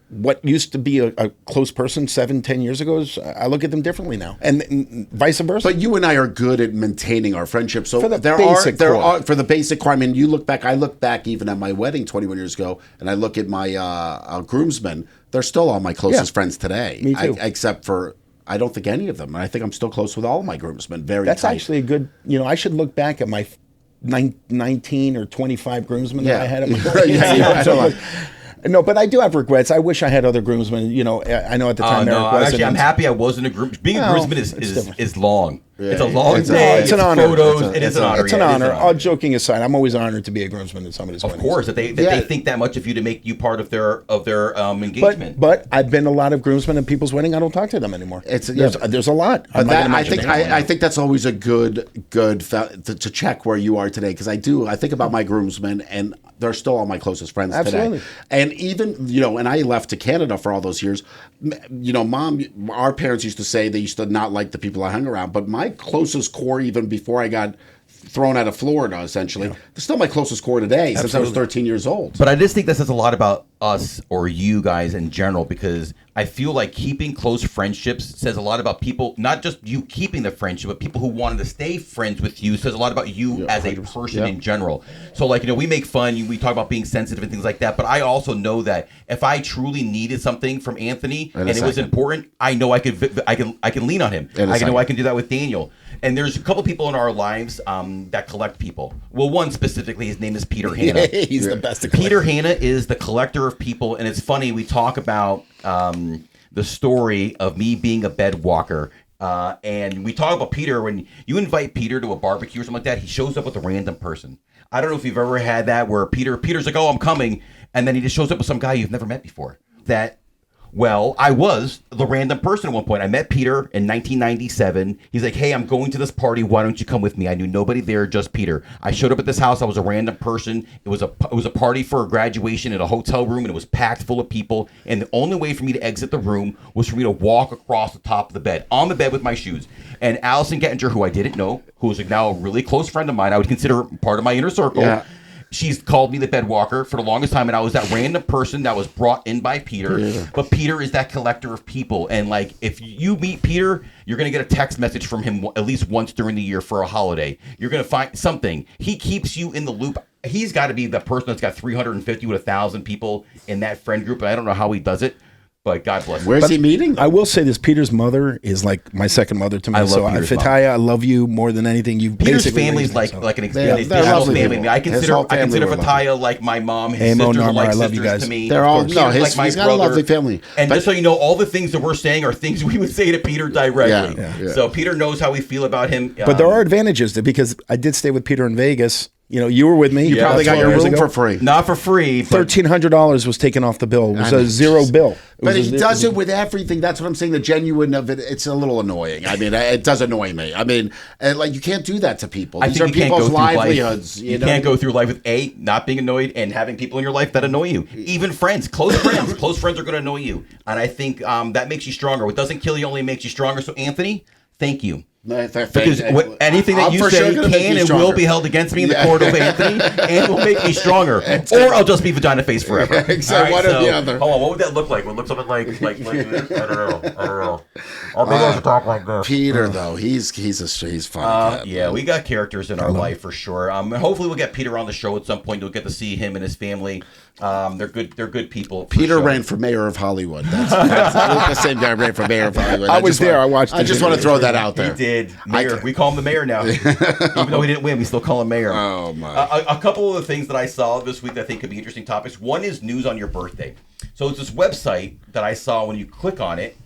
what used to be a close person 7, 10 years ago, I look at them differently now, and vice versa. But you and I are good at maintaining our friendship. So For the there basic are core. for the basic core. I mean, I look back even at my wedding 21 years ago, and I look at my groomsmen. They're still all my closest friends today. Me too. Except for I don't think any of them. I think I'm still close with all of my groomsmen. That's tight. actually a good. I should look back at my 19 or 25 groomsmen that I had at my wedding. No, but I do have regrets. I wish I had other groomsmen. I know at the time Eric wasn't. Actually, I'm happy I wasn't a groom. Being a groomsman is long. Yeah, it's a long day. It's an honor. Photos. It is an honor. It's an honor. All joking aside, I'm always honored to be a groomsman in somebody's wedding. Of course, that they think that much of you to make you part of their engagement. But I've been a lot of groomsmen at people's wedding. I don't talk to them anymore. There's a lot. But I think that's always a good to check where you are today, because I think about my groomsmen, and they're still all my closest friends today. And even and I left to Canada for all those years. Mom, our parents used to say they used to not like the people I hung around, but my closest core, even before I got thrown out of Florida, essentially, they're still my closest core today since I was 13 years old. But I just think that says a lot about us, or you guys in general, because I feel like keeping close friendships says a lot about people, not just you keeping the friendship, but people who wanted to stay friends with you says a lot about you as a person in general. So we make fun, we talk about being sensitive and things like that, but I also know that if I truly needed something from Anthony and it was important, I know I can lean on him. I know I can do that with Daniel. And there's a couple people in our lives that collect people. Well, one specifically, his name is Peter Hanna. He's the best at Peter Hanna is the collector of people, and it's funny, we talk about the story of me being a bed walker And we talk about Peter. When you invite Peter to a barbecue or something like that, he shows up with a random person. I don't know if you've ever had that where Peter's like, oh, I'm coming. And then he just shows up with some guy you've never met before. Well, I was the random person at one point. I met Peter in 1997. He's like, hey, I'm going to this party. Why don't you come with me? I knew nobody there, just Peter. I showed up at this house. I was a random person. It was a party for a graduation in a hotel room, and it was packed full of people. And the only way for me to exit the room was for me to walk across the top of the bed, on the bed with my shoes. And Allison Gettinger, who I didn't know, who was now a really close friend of mine, I would consider part of my inner circle. Yeah. She's called me the bedwalker for the longest time, and I was that random person that was brought in by Peter. Yeah. But Peter is that collector of people, and like if you meet Peter, you're gonna get a text message from him at least once during the year for a holiday. You're gonna find something. He keeps you in the loop. He's got to be the person that's got 350 with 1,000 people in that friend group, and I don't know how he does it. But God bless him. Where's he meeting? I will say this: Peter's mother is like my second mother to me. I love Peter's Fataya, I love you more than anything. You Peter's family is like an extended family. I consider Fataya like my mom. His sisters are like sisters to me. They're all he's got a lovely family. And just so you know, all the things that we're saying are things we would say to Peter directly. Yeah. So Peter knows how we feel about him. But there are advantages to because I did stay with Peter in Vegas. You know, you were with me. You probably got your room for free. Not for free. $1,300 was taken off the bill. It was a zero bill. But he does it with everything. That's what I'm saying. The genuine of it, it's a little annoying. I mean, it does annoy me. I mean, like you can't do that to people. These are people's livelihoods. You can't go through life with not being annoyed and having people in your life that annoy you. Even friends, close friends. Close friends are going to annoy you. And I think that makes you stronger. What doesn't kill you only makes you stronger. So, Anthony, thank you. Because anything that you say can and will be held against me in the court of Anthony and will make me stronger. Or I'll just be vagina face forever. Exactly. One or the other. Hold on, what would that look like? Would it look something like this? I don't know. Or maybe I should talk like this. Peter, though, he's fun. Yeah, we got characters in our life for sure. Hopefully we'll get Peter on the show at some point. You'll get to see him and his family. They're good people. Peter ran for mayor of Hollywood. That's the same guy ran for mayor of Hollywood. I was there. I watched. I just want to throw that out there. He did. Mayor. We call him the mayor now. Even though we didn't win, we still call him mayor. Oh my! A couple of the things that I saw this week that I think could be interesting topics. One is news on your birthday. So it's this website that I saw. When you click on it,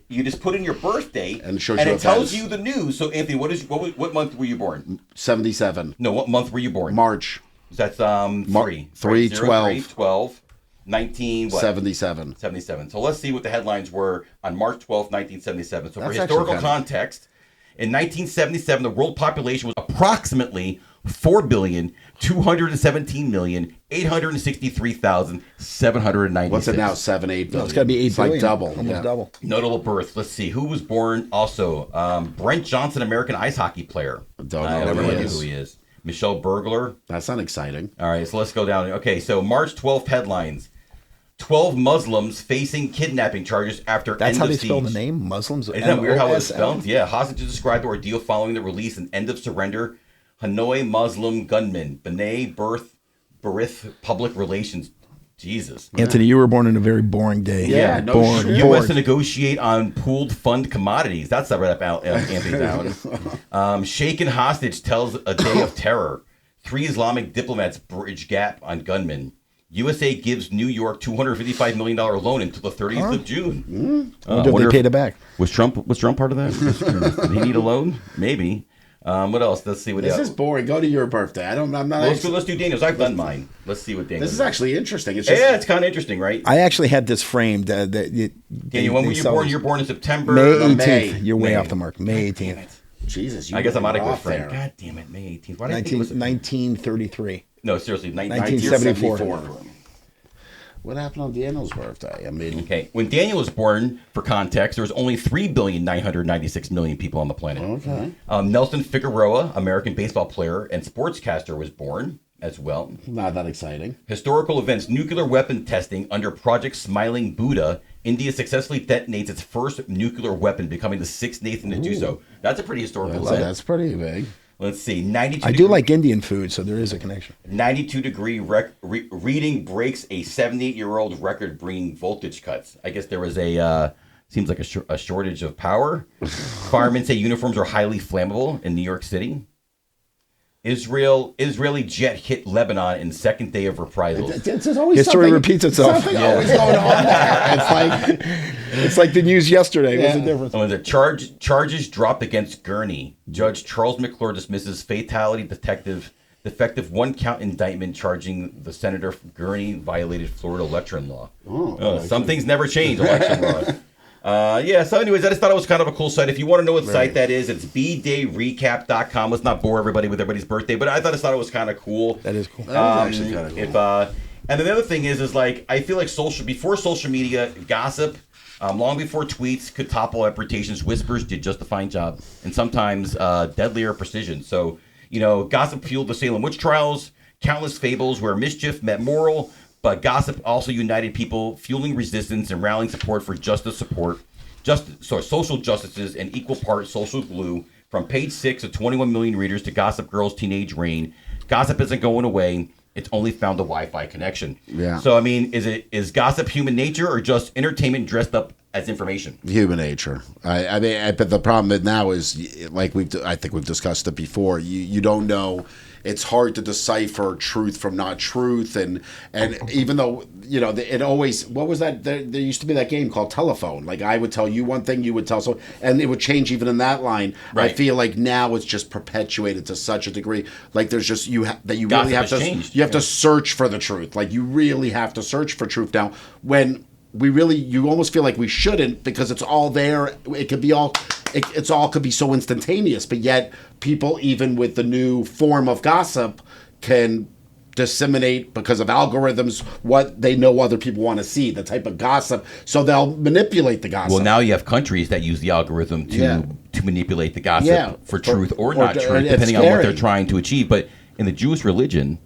you just put in your birthday, and it tells you the news. So Anthony, what month were you born? 77. No, what month were you born? March. That's 3. 3, 12. 19 what? 77. 77. So let's see what the headlines were on March 12th, 1977. So That's for historical context, in 1977, the world population was approximately 4,217,863,790. What's it now? 7, 8 billion. It's got to be 8 billion. Like double. Almost double. Notable birth. Let's see. Who was born also? Brent Johnson, American ice hockey player. Don't know who he is. Michelle Bergler. That's not exciting. All right, so let's go down. Okay, so March 12th headlines. 12 Muslims facing kidnapping charges after That's end how of they siege. spell the name? Muslims? Isn't that weird how it's spelled? Yeah, hostages described the ordeal following the release and end of surrender. Hanoi Muslim gunman. B'nai Berith Public Relations. Jesus. Anthony, you were born in a very boring day. Yeah, no boring. shit. U.S. to negotiate on pooled fund commodities. That's right up Anthony's alley. Shaken hostage tells a day of terror. 3 Islamic diplomats bridge gap on gunmen. USA gives New York $255 million loan until the 30th of June. Did they pay it back? Was Trump part of that? Did he need a loan? Maybe. What else? Let's see what else. This is boring. Go to your birthday. I'm not. Let's do Daniel's. I've done mine. Let's see what Daniel's. This is actually interesting. It's it's kind of interesting, right? I actually had this framed. Daniel, when were you born? You're born in September. May 18th. You're way off the mark. May 18th. Jesus, I guess I'm not a good friend. God damn it, May 18th. Why 1933. No, seriously, 1974. What happened on Daniel's birthday? I mean, okay, when Daniel was born, for context, there was only 3,996,000,000 people on the planet. Okay. Nelson Figueroa, American baseball player and sportscaster, was born as well. Not that exciting. Historical events: nuclear weapon testing under Project Smiling Buddha. India successfully detonates its first nuclear weapon, becoming the 6th nation to do so. That's a pretty historical event. That's pretty big. Let's see. 92. I do like Indian food, so there is a connection. 92-degree reading breaks a 78-year-old record bringing voltage cuts. I guess there was seems like a shortage of power. Firemen say uniforms are highly flammable in New York City. Israeli jet hit Lebanon in second day of reprisals. It's always History repeats itself. Something always going on there. It's like the news yesterday. What's the difference? So the charges dropped against Gurney. Judge Charles McClure dismisses fatality defective one-count indictment charging the senator from Gurney violated Florida election law. Some things never change, election law. So anyways, I just thought it was kind of a cool site. If you want to know what site that is, it's bdayrecap.com. Let's not bore everybody with everybody's birthday, but I thought it was kind of cool. That is cool. That is actually kind of cool. And then the other thing is like, I feel like before social media, gossip, long before tweets could topple reputations, whispers did just a fine job, and sometimes deadlier precision. So, gossip fueled the Salem witch trials, countless fables where mischief met moral, but gossip also united people, fueling resistance and rallying support for social justices and equal part social glue. From page 6 of 21 million readers to Gossip Girl's teenage reign, gossip isn't going away. It's only found a Wi-Fi connection. Yeah. So I mean, is gossip human nature or just entertainment dressed up as information? Human nature. But the problem now is, like I think we've discussed it before. You don't know. It's hard to decipher truth from not truth, and even though it always, what was that? There used to be that game called Telephone. Like I would tell you one thing, you would tell so, and it would change even in that line. Right. I feel like now it's just perpetuated to such a degree. Like there's just you really have to search for the truth. Like you really have to search for truth now. When you almost feel like we shouldn't, because it's all there. It could be all. It's all could be so instantaneous, but yet people, even with the new form of gossip, can disseminate because of algorithms what they know other people want to see, the type of gossip, so they'll manipulate the gossip. Well, now you have countries that use the algorithm to manipulate the gossip for truth or not truth, depending on what they're trying to achieve. But in the Jewish religion,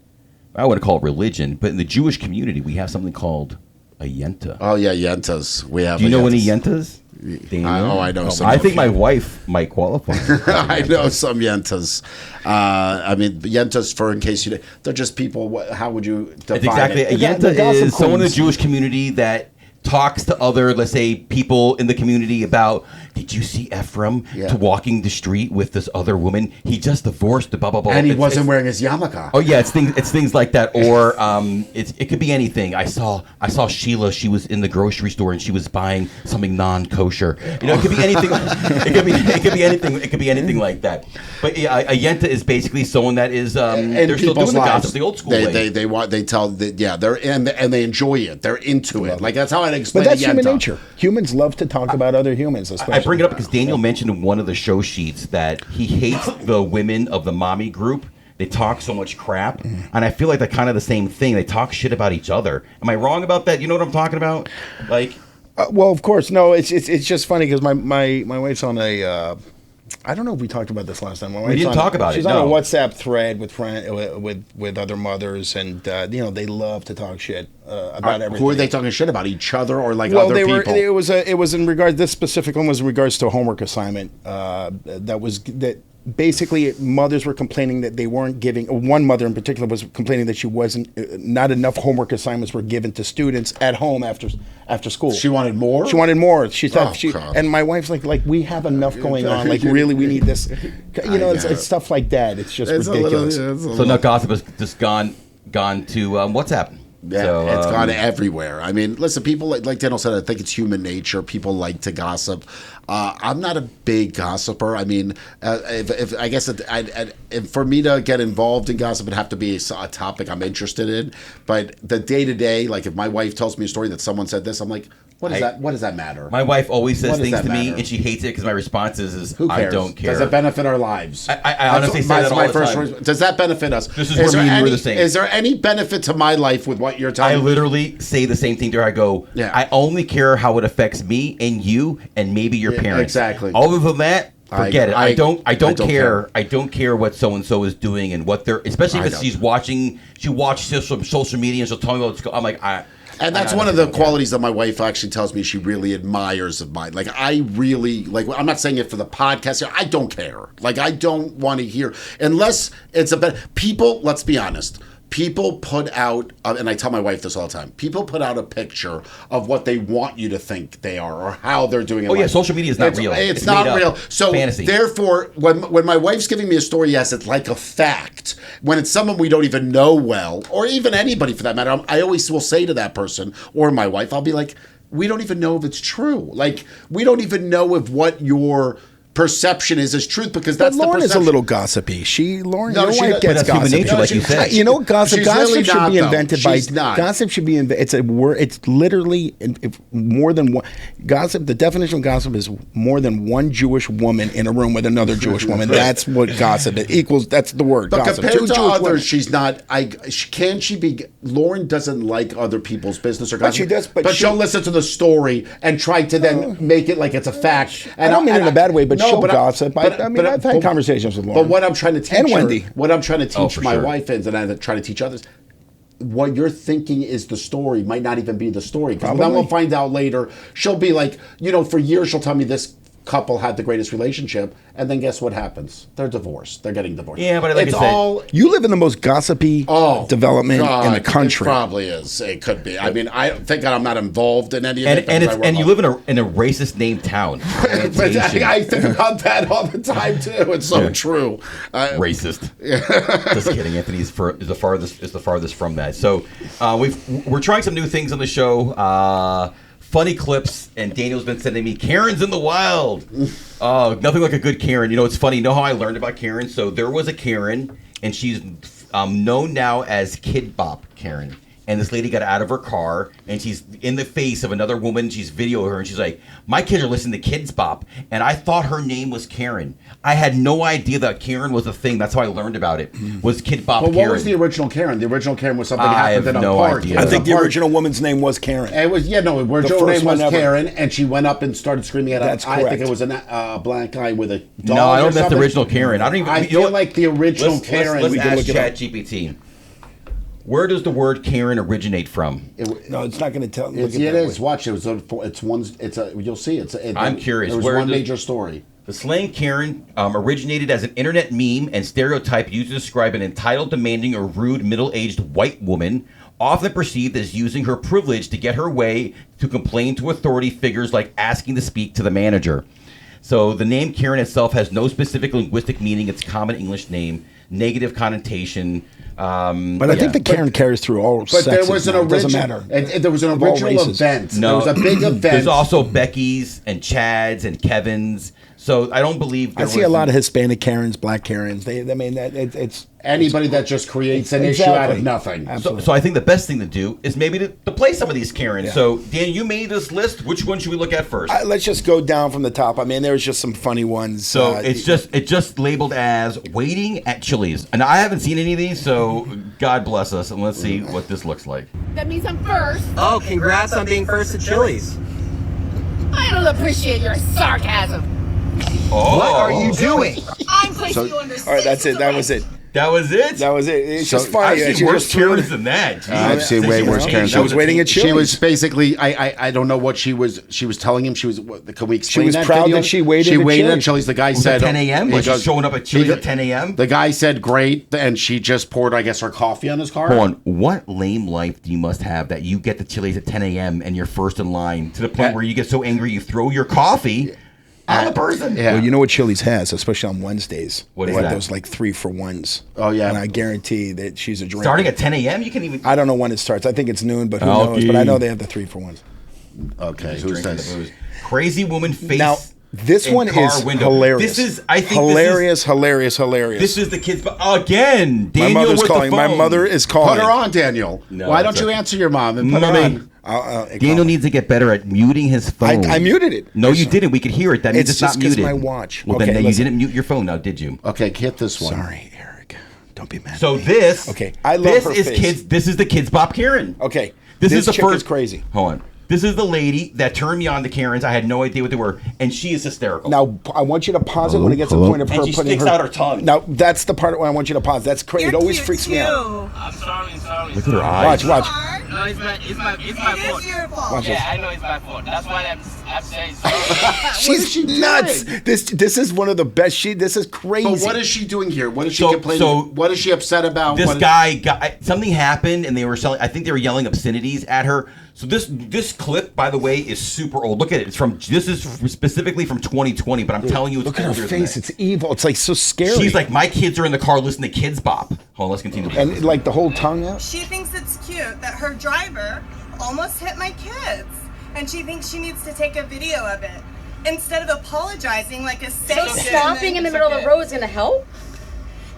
I wouldn't call it religion, but in the Jewish community, we have something called a yenta. Oh yeah, yentas. We have. Do you know any yentas? I know some. I think my wife might qualify. I know some yentas. I mean, yentas, in case they're just people. How would you define it's exactly it? A yenta is someone in the Jewish community that talks to other, let's say, people in the community about, did you see Ephraim walking the street with this other woman? He just divorced the blah blah blah, and he wasn't wearing his yarmulke. Oh yeah, it's things like that, or it could be anything. I saw Sheila. She was in the grocery store and she was buying something non-kosher. It could be anything. It could be anything. It could be anything like that. But a yenta is basically someone that is they're still doing the gossip the old school way. They tell they're and they enjoy it. They're into it. Like that's how I'd explain. But that's human nature. Humans love to talk about other humans. I bring it up because Daniel mentioned in one of the show sheets that he hates the women of the mommy group. They talk so much crap, and I feel like they're kind of the same thing. They talk shit about each other. Am I wrong about that? You know what I'm talking about? Like, well, of course, no. It's just funny because my wife's on a. I don't know if we talked about this last time. We didn't talk about it. She's on a WhatsApp thread with other mothers, and they love to talk shit about everything. Who are they talking shit about? Each other or like other people? It was in regard. This specific one was in regards to a homework assignment. Basically, mothers were complaining that they weren't giving. One mother in particular was complaining that she wasn't not enough homework assignments were given to students at home after school. She wanted more. She wanted more. She thought and my wife's like we have enough going on. Like really, we need this. It's stuff like that. It's just ridiculous. So now gossip has just gone to WhatsApp. Yeah, so, it's gone everywhere. I mean, listen, people like Daniel said, I think it's human nature. People like to gossip. I'm not a big gossiper. I mean, if I guess if for me to get involved in gossip, it'd have to be a topic I'm interested in. But the day to day, like if my wife tells me a story that someone said this, I'm like, what does that matter? My wife always says things to me, and she hates it because my response is who cares? I don't care. Does it benefit our lives? I honestly say that all the time. Does that benefit us? This is where me and you are the same. Is there any benefit to my life with what you're telling me? I literally say the same thing to her. I go, I only care how it affects me and you and maybe your parents. Exactly. Other than that, forget it. I don't care. care. I don't care what so and so is doing and what they're. Especially if she's watching. She watches social media and she'll tell me what's going. I'm like, and that's one of the qualities that my wife actually tells me she really admires of mine. Like, I really, I'm not saying it for the podcast. I don't care. Like, I don't want to hear, unless it's about people, let's be honest. people put out, and I tell my wife this all the time, people put out a picture of what they want you to think they are or how they're doing it. Oh, yeah, social media is not real. It's not real. So, fantasy. therefore, when my wife's giving me a story, yes, it's like a fact. When it's someone we don't even know well, or even anybody for that matter, I always will say to that person or my wife, I'll be like, we don't even know if it's true. Like, we don't even know if what your perception is truth, because that's Lauren the is a little gossipy. Lauren, No, your she wife does- gets But that's human gossipy. nature, like you said. You know, gossip She's really should not, be though. invented She's by not. gossip should be it's a word. It's literally more than one gossip. The definition of gossip is more than one Jewish woman in a room with another Jewish woman. That's what gossip equals. That's the word. But gossip. compared Two to Jewish others, women. she's not. Can she be? Lauren doesn't like other people's business or gossip. she does, but she'll listen to the story and try to then make it like it's a fact. I don't mean it in a bad way, but she'll gossip. I mean, I've had conversations conversations with Lauren. But what I'm trying to teach And her, Wendy. what I'm trying to teach for my sure. wife is, and I try to teach others, what you're thinking is the story might not even be the story. Because then Probably. we'll find out later. She'll be like, for years she'll tell me this couple had the greatest relationship, and then guess what happens? They're divorced. They're getting divorced. Yeah, but like it's I said- all. You live in the most gossipy development God, in the country. It probably is. It could be. I mean, thank God I'm not involved in any of it. And you live in a racist named town. But I think about that all the time too. It's so true. Racist. Just kidding. Anthony is the farthest from that. So we're trying some new things on the show. Funny clips, and Daniel's been sending me Karen's in the wild. Oh, nothing like a good Karen. It's funny. You know how I learned about Karen? So there was a Karen, and she's known now as Kid Bop Karen. And this lady got out of her car, and she's in the face of another woman. She's videoing her, and she's like, "My kids are listening to Kids Bop," and I thought her name was Karen. I had no idea that Karen was a thing. That's how I learned about it. Was Kid Bop But Karen? what was the original Karen? The original Karen was something I happened have in a no park. idea. It I was think a the park. original woman's name was Karen. It was the original first name was one ever. Karen, and she went up and started screaming at That's I think correct. it was a black guy with a dog. No, I or don't know the something. original Karen. I don't even. I you know feel what? like the original Karen. Let's we can ask look it up. ChatGPT. Where does the word Karen originate from? No, it's not going to tell. It is. Watch it. It's one. You'll see. I'm curious. There was Where one does- major story. The slang Karen originated as an internet meme and stereotype used to describe an entitled, demanding, or rude middle-aged white woman, often perceived as using her privilege to get her way to complain to authority figures like asking to speak to the manager. So the name Karen itself has no specific linguistic meaning. It's a common English name, negative connotation. But I think the Karen carries through all But sexes. there was an now. It original. doesn't matter. There was an Of all original races. event. No, There was a big event. There's also Becky's and Chad's and Kevin's. So I don't believe I see a lot of Hispanic Karens, black Karens. I mean, it's Anybody that just creates an issue out of nothing. So I think the best thing to do is maybe to play some of these Karens. Yeah. So Dan, you made this list. Which one should we look at first? let's just go down from the top. I mean, there's just some funny ones. So it's just labeled as waiting at Chili's, and I haven't seen any of these. So God bless us, and let's see what this looks like. That means I'm first. Oh, congrats on being first at Chili's. I don't appreciate your sarcasm. Oh, What are you doing? I'm placing you under. all right. That's it. That was it. That was it. That was it. It's So just funny. I've She seen worse just threw Karens it. than that. I've seen way worse Karens. She was waiting at She Chili's. was basically. I don't know what she was. She was telling him. Can we explain was that? proud video? that she waited She at waited at Chili's. Chili's. The guy Was said it 10 a.m.? he Was she goes- showing up at Chili's at 10 a.m.? The guy said great, and she just poured, I guess, her coffee on his car. Hold on. What lame life do you must have that you get to Chili's at 10 a.m. and you're first in line to the point where you get so angry you throw your coffee on the person? Yeah. Well, you know what Chili's has, especially on Wednesdays. What They is have that? those like 3-for-1s. Oh, yeah. And I guarantee that she's a drinker. Starting at 10 a.m. You can even. I don't know when it starts. I think it's noon, but who Oh, knows? But I gee. know they have the 3-for-1s. Okay, who's drinking this? the booze. Crazy woman face. Now, this in one car is window. hilarious. This is, I think, hilarious. This is the kids. But again, My Daniel mother's with calling. the My phone. mother is calling. Put her on, Daniel. No, Why it's don't you okay. answer your mom and put her Mommy. on? Daniel needs to get better at muting his phone. I muted it. No, you didn't. We could hear it. That means It's it's, not just 'cause muted. my watch. Well, Okay, then you listen. didn't mute your phone now, did you? Okay, hit this one. Sorry, Eric. Don't be mad. So at me. this. Okay, I love this her is face. kids. This is the kids Bob Karen. Okay, This is the chick first. is crazy. Hold on. This is the lady that turned me on to Karens. I had no idea what they were, and she is hysterical. Now I want you to pause it when it gets to the point of her And she putting sticks out her tongue. Now that's the part where I want you to pause. That's crazy. It always freaks me out. I'm sorry. Look at her eyes. Watch. No, it's my fault. Watch Yeah, this. I know it's my fault. That's why I'm saying sorry. She's she doing? nuts. This is one of the best. This is crazy. But what is she doing here? What is she So- complaining? so what is she upset about? This What is- guy, something happened, and they were selling. I think they were yelling obscenities at her. So this clip, by the way, is super old. Look at it. This is specifically from 2020, but I'm telling you, it's Look at her older than face. that. It's evil. It's like so scary. She's like, my kids are in the car listening to Kids Bop. Hold on, let's continue. and like the whole tongue out. She thinks it's cute that her driver almost hit my kids, and she thinks she needs to take a video of it instead of apologizing like a So saint. stopping in the middle of the road is gonna help?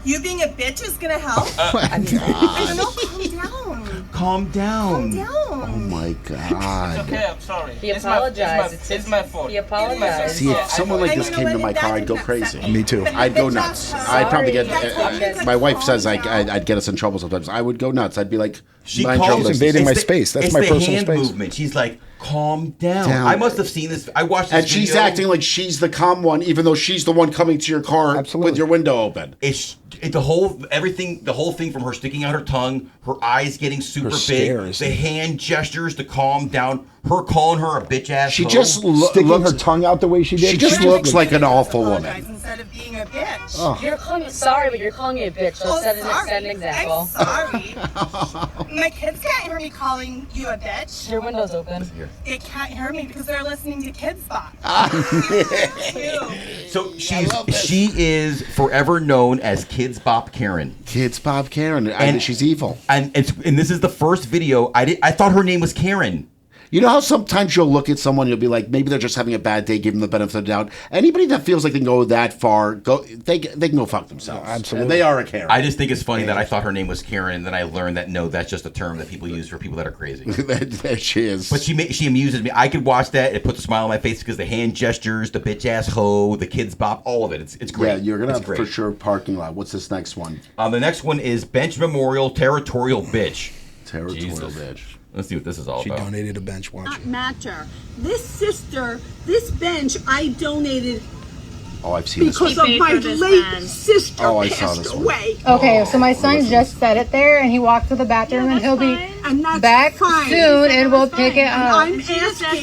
You being a bitch is gonna help. I mean, I don't know. Calm down. Calm down. Oh my God. Okay, I'm sorry. he apologized. It's my fault. He apologized. See, if someone like And this you know came to what? my That car, I'd go didn't upset crazy. Me too. But the I'd go bitch nuts. ass I'd probably hoe. get. That's like, My wife calm says down. I'd get us in trouble sometimes. I would go nuts. I'd be like, She mind calls your She's business. invading my It's the- space. That's it's my the personal hand space. movement. She's like, calm down. Down. I must have seen this. I watched this And she's video. acting like she's the calm one, even though she's the one coming to your car Absolutely. with your window open. The whole thing from her sticking out her tongue, her eyes getting super Her stare big, is- the hand gestures to calm down, her calling her a bitch ass. She hoe. just Sticking looks. her tongue out the way she did. She just looks like an awful Apologize woman. instead of being a bitch. You're calling sorry, but you're calling me a bitch. So set an example. I'm sorry. My kids can't hear me calling you a bitch. Your window's open. They can't hear me because they're listening to Kids Bop. So she is forever known as Kids Bop Karen, Kids Bob Karen. I mean, she's evil. and this is the first video. I thought her name was Karen. You know how sometimes you'll look at someone, you'll be like, maybe they're just having a bad day, give them the benefit of the doubt. Anybody that feels like they can go that far, they can go fuck themselves. Absolutely. And they are a Karen. I just think it's funny that I thought her name was Karen, and then I learned that no, that's just a term that people use for people that are crazy. there she is. But she amuses me. I could watch that. It puts a smile on my face because the hand gestures, the bitch ass hoe, the Kids Bop, all of it. It's great. yeah, you're gonna It's have great. for sure parking lot. What's this next one? The next one is Bench Memorial Territorial Bitch. Territorial Jesus. bitch. Let's see what this is all She about. donated a bench. Watch it. Matter. This bench I donated Oh, I've seen this because one. of my late sister Oh, I saw passed this one. away. Okay, so my son just set it there, and he walked to the bathroom, and he'll be And that's back fine. soon, and we'll pick it And up. I'm asking,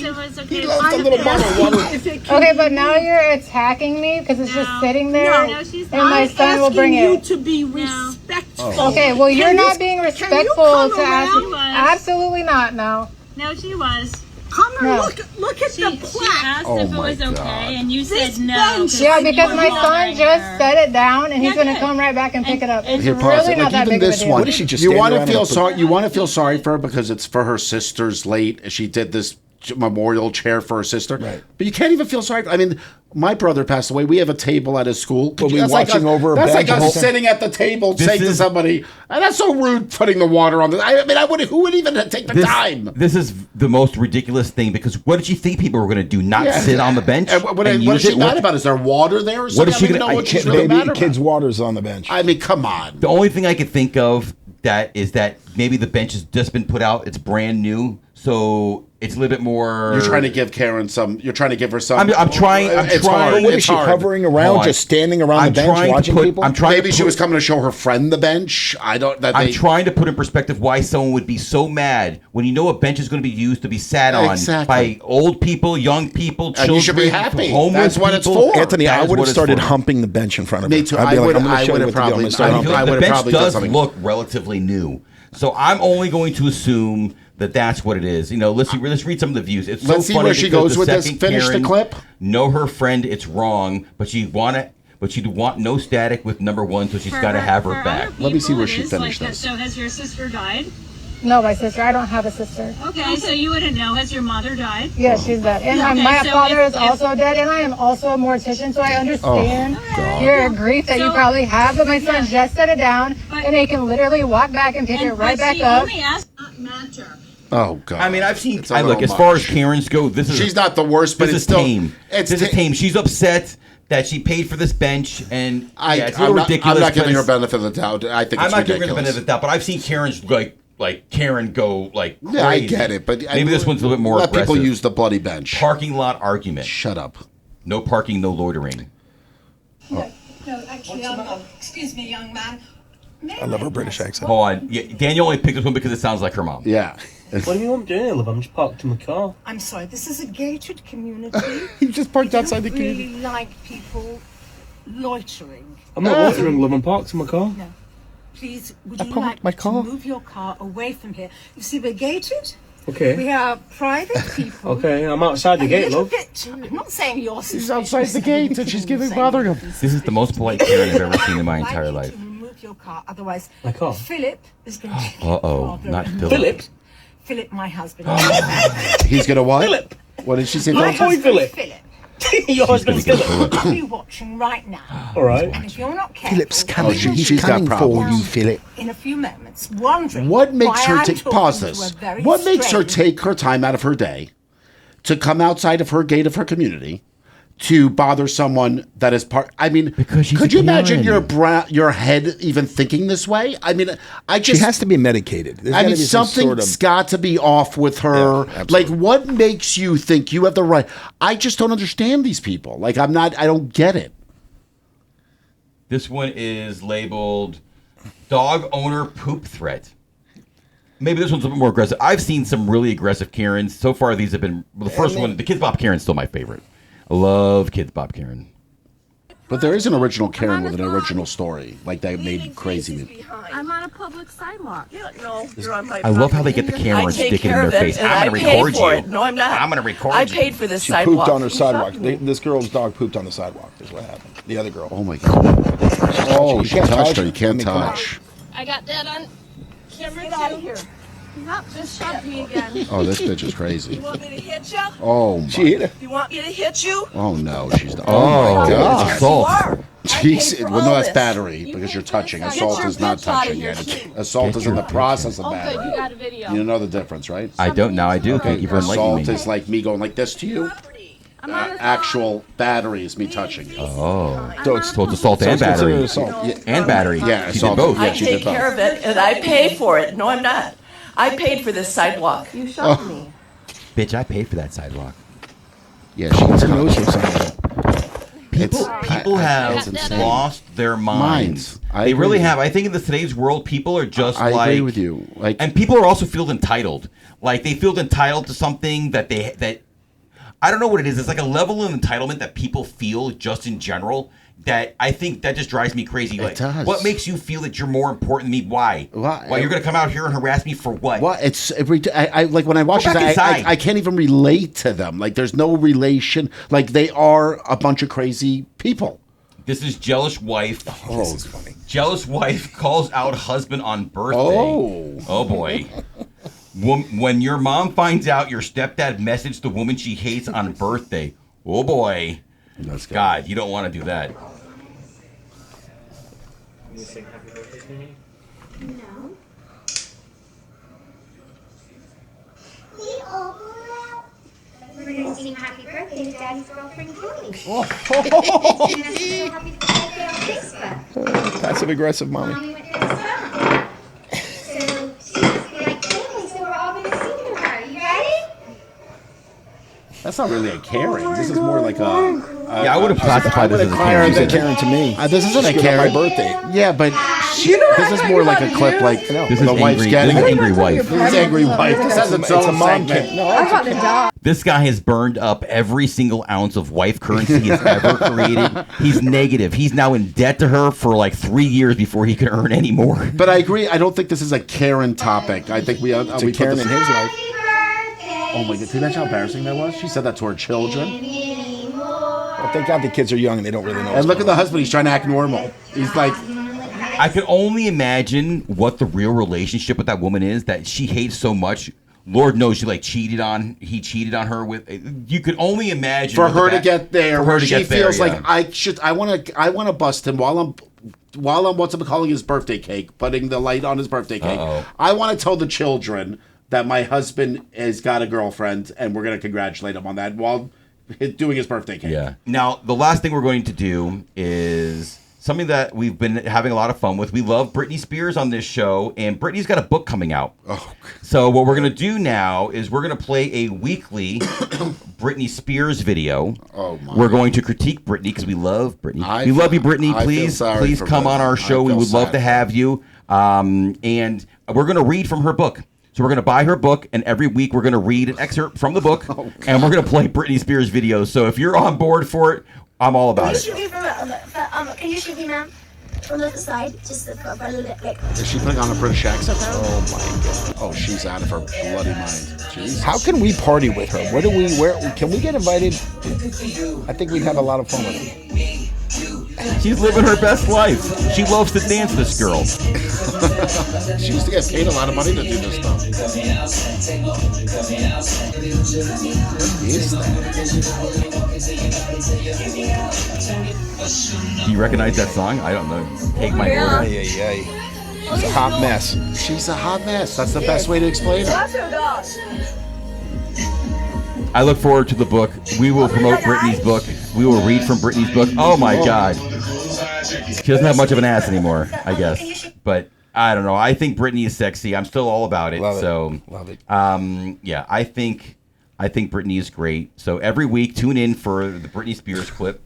He left a little bottle of water. if it can Okay, be but now you're attacking me because it's just sitting there, No, and my I'm son will bring asking you it. to be respectful. Okay, well you're Can not this- being can you respectful come to ask. around? Absolutely not. No. No, she was. Come and No. look at the She plaque. asked Oh if it my was okay, God. and you This said no. bench- Yeah, because my son bothering just her. set it down, and he's Yeah, gonna good. come right back and pick it up. It's Here, pause really it. not Like that even big of a this deal. one. What is she just You standing want to around feel and put- sorry? You want to feel sorry for her because it's for her sister's late. She did this memorial chair for her sister. Right. But you can't even feel sorry. I mean, my brother passed away. We have a table at his school. We'll be That's like watching us- over a That's like bench the us whole time. sitting at the table This saying to is- somebody, that's so rude putting the water on this. I mean, who would even take the time? This is the most ridiculous thing because what did she think people were going to do? Not Yeah. sit on the bench? And what and is use she it? mad What- about? Is there water there or something? is she I don't even gonna- know what she's Kid, really mad baby, kids' about. water's on the bench. I mean, come on. The only thing I could think of that is that maybe the bench has just been put out. It's brand new, so it's a little bit more. You're trying to give Karen some. You're trying to give her some. I'm trying. It's hard. What is It's she hard. hovering around, Hold on. just standing around I'm the bench trying to watching put- people? I'm trying Maybe to she put- was coming to show her friend the bench. I don't. That I'm they, trying to put in perspective why someone would be so mad when you know a bench is going to be used to be sat on Exactly. by old people, young people, And children. you should be happy. Homeless That's what it's people. for. Anthony, That I is would what have it's started for. humping the bench in front of her. Me too. I'd be I like, would- I'm going I to show would you have what to do. I'm probably- gonna start I humping. would- I The have bench probably done does something. look relatively new, so I'm only going to assume that that's what it is. You know, let's read some of the views. It's so Let's see funny where she because goes the with this. second Finish the Karen clip. Know her friend, it's wrong, but she'd want no static with number one, so she's got to have her back. Let me see where she finished Like, this. so has your sister died? No, my sister. I don't have a sister. Okay, so you wouldn't know. Has your mother died? Yes, she's dead. And Okay, my so father if- is also dead, and I am also a mortician, so I understand God. your grief that you So- probably have. But my son just set it down, But- and they can literally walk back and pick it right but back she up. only asked. Matter. Oh God. I mean, I've seen. It's a I look little as far as much. Karens go. This is She's not the worst, but this it's is still tame. It's This is tame. She's upset that she paid for this bench, and yeah, it's a little ridiculous. I'm not but giving her it's- benefit of the doubt. I think I'm it's not giving her the ridiculous. benefit of the doubt, but I've seen Karens like Karen go like crazy. Yeah, I get it, but maybe this one's a little bit more Let aggressive. people use the bloody bench. Parking lot argument. Shut up. No parking, no loitering. No, actually, excuse me, young man. I love her British accent. Hold on. Yeah, Daniel only picked this one because it sounds like her mom. Yeah. What do you want me doing, love? I'm just parked in my car. I'm sorry, this is a gated community. He just parked outside the I don't really community. like people loitering. I'm not loitering, love. I'm parked in my car. No. Please, would I you parked like my to car. move your car away from here? You see, we're gated. Okay. We are private people. Okay, I'm outside the gate, love. I'm not saying you're She's outside the gate and she's bothering him. This is the most polite Karen I've ever seen in my entire I'd like life. you to remove your car, otherwise My car? Philip is going to Uh-oh, not Philip. Philip? Philip, my husband. He's gonna what? Philip. What did she say? My Philip? husband, Philip. Philip. Your husband's gonna get Philip. I'll be watching right now. All right. And if you're not careful, Philip's coming. she's He's got coming for problems. you, Philip. in a few moments, wondering What makes why her I'm take talking pause to this? a very What makes her strange- take her time out of her day to come outside of her gate of her community to bother someone that is part? I mean, Because she's could a you imagine Karen. your head even thinking this way? I mean, I She just has to be medicated. There's I gotta mean, be some sort something's of. got to be off with her. Yeah, absolutely. Like, what makes you think you have the right? I just don't understand these people. Like, I don't get it. This one is labeled dog owner poop threat. Maybe this one's a bit more aggressive. I've seen some really aggressive Karens. So far, these have been the first one. The Kids Bop Karen's still my favorite. I love Kids Bop Karen. But there is an original Karen with an original story, like that made crazy me. I'm on a public sidewalk. No, you're on my I love how they get the camera and stick it in their face. I'm going to record you. No, I'm not. I'm going to record I you. paid for this She sidewalk. pooped on her You sidewalk. shot me. This girl's dog pooped on the sidewalk. Is what happened. The other girl. Oh my god! Oh, You she can't touched touch her. her. You can't I mean, come on. touch. I got that on camera Get out of too. here. Stop, just shot me again. Oh, this bitch is crazy. You want me to hit you? Oh my. She hit her. You want me to hit you? Oh no, she's. Oh, Oh my god. it's assault. You are. Jeez, for well, no, all that's this. battery because you're touching. Assault your is not bitch outta touching here, yet. too. Assault is in the process of Oh, good, you battery. got a video. You know the difference, right? I don't now. I do. Thank you for enlightening Assault me. is like me going like this to you. Actual battery is me touching you. Oh. So it's, So it's assault so and it's considered battery. assault. And battery. Yeah, She did assault. both. Yeah, I she take did both. care of it, and I pay for it. No, I'm not. I paid for this sidewalk. You shot me. Bitch, I paid for that sidewalk. Yeah, she's Her nose or something. People have insane. lost their minds. Minds. I They agree really with you. have. I think in today's world, people are just I like. agree with you. Like, And people are also feel entitled. Like they feel entitled to something that I don't know what it is. It's like a level of entitlement that people feel just in general that I think that just drives me crazy. Like, does. what makes you feel that you're more important than me? Why? Why? Why you're gonna come out here and harass me for what? what? I like when I watch Go this, back inside. I can't even relate to them. Like, there's no relation. Like, they are a bunch of crazy people. This is jealous wife. Oh, Jealous wife calls out husband on birthday. Oh boy. When your mom finds out your stepdad messaged the woman she hates on birthday. Oh boy. that's good. God, you don't want to do that. Can you sing happy birthday to me? No. We're going to sing happy birthday to Daddy's girlfriend, Kelly. And I'm so happy birthday on Facebook. Passive aggressive mommy. Mommy went to the song. So she's like, Kelly, so we're all going to sing to her. You ready? That's not really a Karen. This is more like a. Yeah, I would have classified this as a Karen. You said Karen to me. This isn't a Screwed up Karen. my birthday. Yeah, but this is more like a clip. Like This is the wife's angry. getting This is angry wife. This is angry wife. This has its own mom segment. Karen. No, I got the dog. This guy has burned up every single ounce of wife currency he's ever created. He's negative. He's now in debt to her for like 3 years before he can earn any more. But I agree. I don't think this is a Karen topic. I think we it's a we Karen put in this, his life. Oh my god! Can you imagine how embarrassing that was? She said that to her children. Well, thank God the kids are young and they don't really know. And look at the husband. He's trying to act normal. He's like, I can only imagine what the real relationship with that woman is that she hates so much. Lord knows he cheated on her with. You could only imagine for what her the to get there, for her where to she get there, feels yeah. like I want to bust him while I'm what's it calling his birthday cake, putting the light on his birthday cake. Uh-oh. I want to tell the children that my husband has got a girlfriend, and we're going to congratulate him on that while doing his birthday cake. Yeah. Now, the last thing we're going to do is something that we've been having a lot of fun with. We love Britney Spears on this show, and Britney's got a book coming out. Oh. So what we're going to do now is we're going to play a weekly Britney Spears video. Oh, my. We're going to critique Britney because we love Britney. We love you, Britney. I feel Please, sorry please for come on Britney. our show. I We feel would love sad to for have you. And we're going to read from her book. So we're going to buy her book, and every week we're going to read an excerpt from the book, and we're going to play Britney Spears videos. So if you're on board for it, I'm all about it. Can you shoot me, ma'am? From the side, just for a little bit. Like. Is she putting on a British accent now? Oh my god! Oh, she's out of her bloody mind. Jesus. How can we party with her? Where can we get invited? I think we'd have a lot of fun with her. She's living her best life. She loves to dance, this girl. She used to get paid a lot of money to do this stuff. What is that? Do you recognize that song? I don't know. Take my order. She's a hot mess. She's a hot mess. That's the best way to explain it. I look forward to the book. We will promote Britney's book. We will read from Britney's book. Oh my God. She doesn't have much of an ass anymore, I guess. But I don't know. I think Britney is sexy. I'm still all about it. Love it. Yeah, I think Britney is great. So every week, tune in for the Britney Spears clip.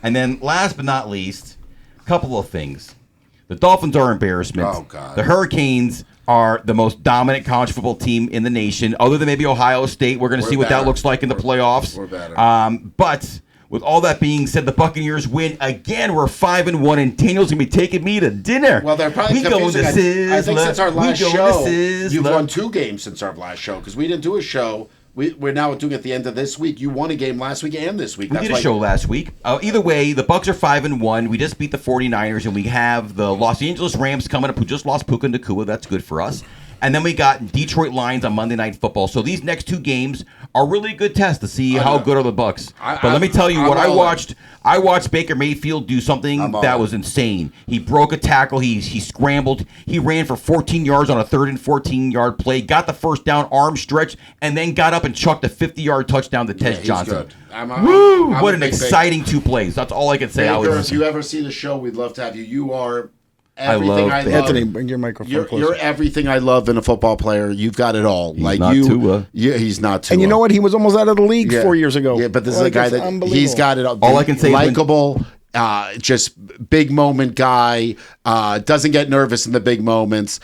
And then last but not least, a couple of things. The Dolphins are embarrassment. Oh, God. The Hurricanes are the most dominant college football team in the nation, other than maybe Ohio State. We're going to see what that looks like in the playoffs. We're better. But with all that being said, the Buccaneers win again. We're 5-1, and Daniel's going to be taking me to dinner. Well, they're probably confusing. I think since our last show, you've won 2 games since our last show, because we didn't do a show. We're now doing it at the end of this week. You won a game last week and this week. We did a show last week. Either way, the Bucs are 5-1. We just beat the 49ers, and we have the Los Angeles Rams coming up, who just lost Puka Nacua. That's good for us. And then we got Detroit Lions on Monday Night Football. So these next 2 games are really a good test to see how good are the Bucs. But let me tell you what I watched. I watched Baker Mayfield do something that was insane. He broke a tackle. He scrambled. He ran for 14 yards on a 3rd and 14-yard play. Got the first down, arm stretch, and then got up and chucked a 50-yard touchdown to Tez Johnson. Woo! What an exciting 2 plays. That's all I can say. Baker, if you ever see the show, we'd love to have you. You are everything I love. Anthony, bring your microphone closer. You're everything I love in a football player. You've got it all. He's not Tua. Yeah, he's not Tua. And you know what? He was almost out of the league 4 years ago. Yeah, but this is a guy that he's got it all. All I can say likable. Just big moment guy, doesn't get nervous in the big moments.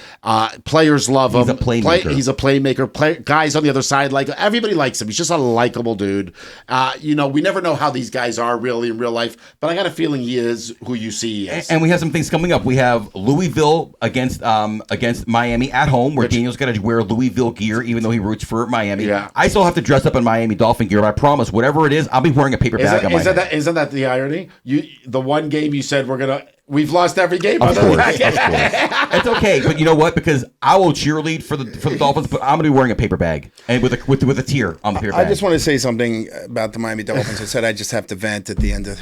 Players love him. He's a playmaker. He's a playmaker. Guys on the other side, like everybody likes him. He's just a likable dude. We never know how these guys are really in real life, but I got a feeling he is who you see he is. And we have some things coming up. We have Louisville against Miami at home, where Daniel's got to wear Louisville gear, even though he roots for Miami. Yeah. I still have to dress up in Miami Dolphin gear, but I promise, whatever it is, I'll be wearing a paper bag on my head. Isn't that the irony? The one game you said we've lost every game. Of course. It's okay, but you know what? Because I will cheerlead for the Dolphins, but I'm gonna be wearing a paper bag and with a tear on the paper bag. I just want to say something about the Miami Dolphins. I said I just have to vent at the end of,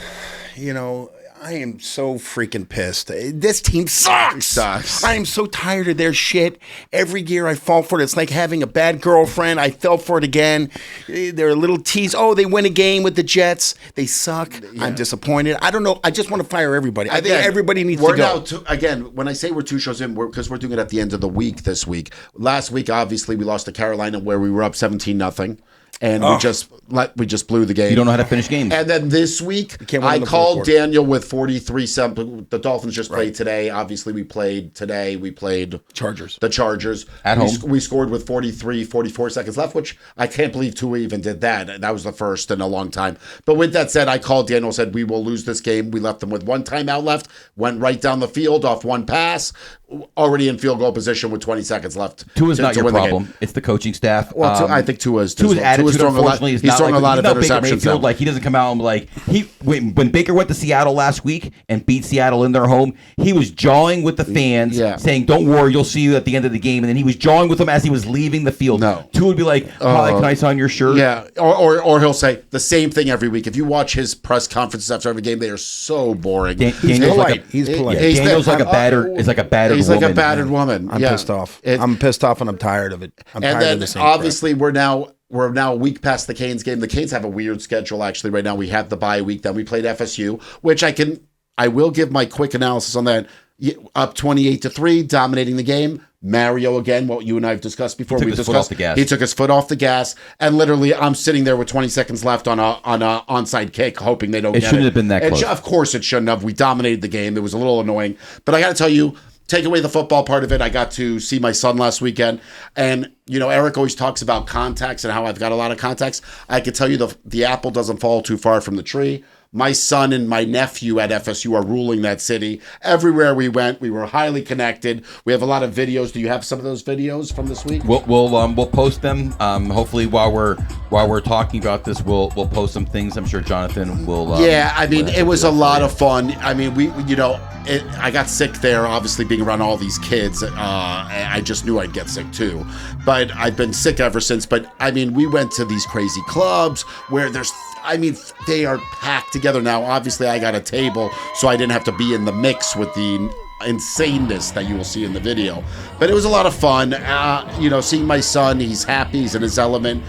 I am so freaking pissed. This team sucks. I am so tired of their shit. Every year I fall for it. It's like having a bad girlfriend. I fell for it again. They're a little tease. Oh, they win a game with the Jets. They suck. Yeah. I'm disappointed. I don't know. I just want to fire everybody. I think everybody needs to go. Again, when I say we're 2 shows in, because we're doing it at the end of the week this week. Last week, obviously, we lost to Carolina where we were up 17-0. And we just blew the game. You don't know how to finish games. And then this week, I called Daniel with 43-7. The Dolphins just played today. Obviously, we played today. We played the Chargers. At home. We scored with 44 seconds left, which I can't believe Tua even did that. That was the first in a long time. But with that said, I called Daniel, said we will lose this game. We left them with 1 timeout left, went right down the field off 1 pass, already in field goal position with 20 seconds left. Tua's not your problem. It's the coaching staff. Well, I think Tua's attitude, unfortunately, is not throwing a lot of interceptions. Baker Mayfield, he doesn't come out and when Baker went to Seattle last week and beat Seattle in their home, he was jawing with the fans, saying, "Don't worry, you'll see you at the end of the game." And then he was jawing with them as he was leaving the field. No, Tua would be like, "Hi, can I sign your shirt?" Yeah, or he'll say the same thing every week. If you watch his press conferences after every game, they are so boring. Daniel's polite. He's polite. Daniel's like a battered. Is like a battered. He's woman. like a battered woman. I'm pissed off. I'm pissed off, and I'm tired of it. I'm tired of the same obviously we're now a week past the Canes game. The Canes have a weird schedule actually right now. We have the bye week. Then we played FSU, which I will give my quick analysis on that. Up 28-3, dominating the game. Mario again, what you and I have discussed before. He took his foot off the gas. He took his foot off the gas, and literally, I'm sitting there with 20 seconds left on a onside kick, hoping they don't get it. It shouldn't have been that close. Of course, it shouldn't have. We dominated the game. It was a little annoying, but I got to tell you, take away the football part of it, I got to see my son last weekend. And, Eric always talks about contacts and how I've got a lot of contacts. I can tell you the apple doesn't fall too far from the tree. My son and my nephew at FSU are ruling that city. Everywhere we went, we were highly connected. We have a lot of videos. Do you have some of those videos from this week? We'll post them. Hopefully, while we're talking about this, we'll post some things. I'm sure Jonathan will. It was a lot of fun. I mean, I got sick there, obviously being around all these kids. I just knew I'd get sick too. But I've been sick ever since. But I mean, we went to these crazy clubs where they are packed together now. Obviously, I got a table, so I didn't have to be in the mix with the insaneness that you will see in the video. But it was a lot of fun. Seeing my son, he's happy, he's in his element,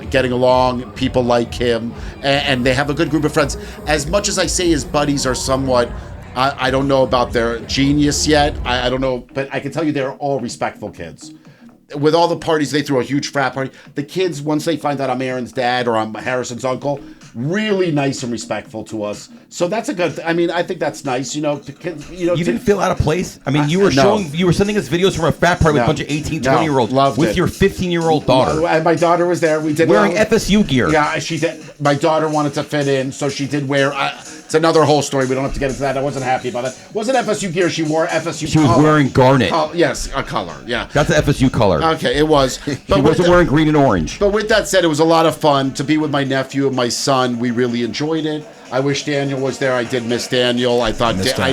getting along, people like him, and they have a good group of friends. As much as I say his buddies are somewhat, I don't know about their genius yet. I don't know, but I can tell you they're all respectful kids. With all the parties, they threw a huge frat party. The kids, once they find out I'm Aaron's dad or I'm Harrison's uncle, really nice and respectful to us. So that's a good I mean, I think that's nice. You didn't feel out of place? I mean, you were sending us videos from a frat party with a bunch of 18, 20-year-olds with your 15-year-old daughter. And my daughter was there. We did wearing FSU gear. Yeah, she did. My daughter wanted to fit in, so she did wear. It's another whole story. We don't have to get into that. I wasn't happy about that. Wasn't FSU gear. She wore FSU. She was wearing garnet. Yes, a color. Yeah, that's the FSU color. Okay, it was. But she wasn't wearing green and orange. But with that said, it was a lot of fun to be with my nephew and my son. We really enjoyed it. I wish Daniel was there. I did miss Daniel. I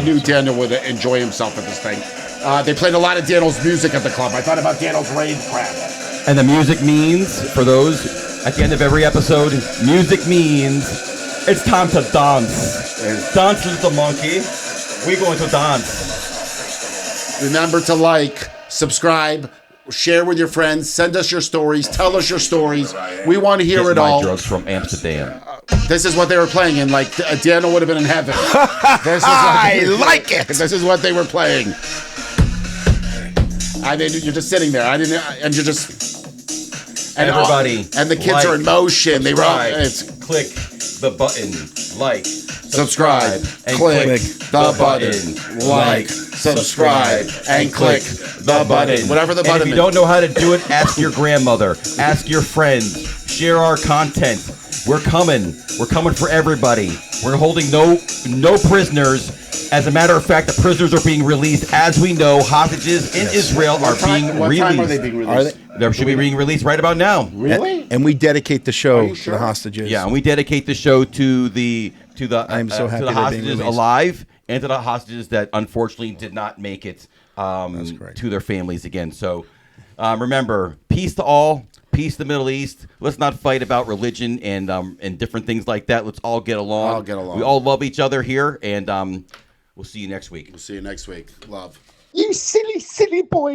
knew Daniel would enjoy himself at this thing. They played a lot of Daniel's music at the club. I thought about Daniel's rave crap. And the music means, for those at the end of every episode, music means it's time to dance. Dance, little monkey. We're going to dance. Remember to like, subscribe, share with your friends, send us your stories, tell us your stories. We want to hear it all. Drugs from Amsterdam. This is what they were playing in. Like, Daniel would have been in heaven. I like it. This is what they were playing. I mean, you're just sitting there. And you're just. And everybody. And the kids are in motion. They click the button, like, subscribe, and click the button, like, subscribe, and click the button. Whatever the button is. If you don't know how to do it, ask your grandmother, ask your friends, share our content. We're coming for everybody. We're holding no prisoners. As a matter of fact, the prisoners are being released. As we know, hostages in Israel are being released. What time are they being released? They should be being released right about now. Really? And we dedicate the show to the hostages. Yeah, and we dedicate the show to the I'm so happy to the hostages alive and to the hostages that unfortunately did not make it to their families again. So remember, peace to all. Peace to the Middle East. Let's not fight about religion and different things like that. Let's all get along. We all love each other here, and we'll see you next week. We'll see you next week. Love. You silly, silly boy.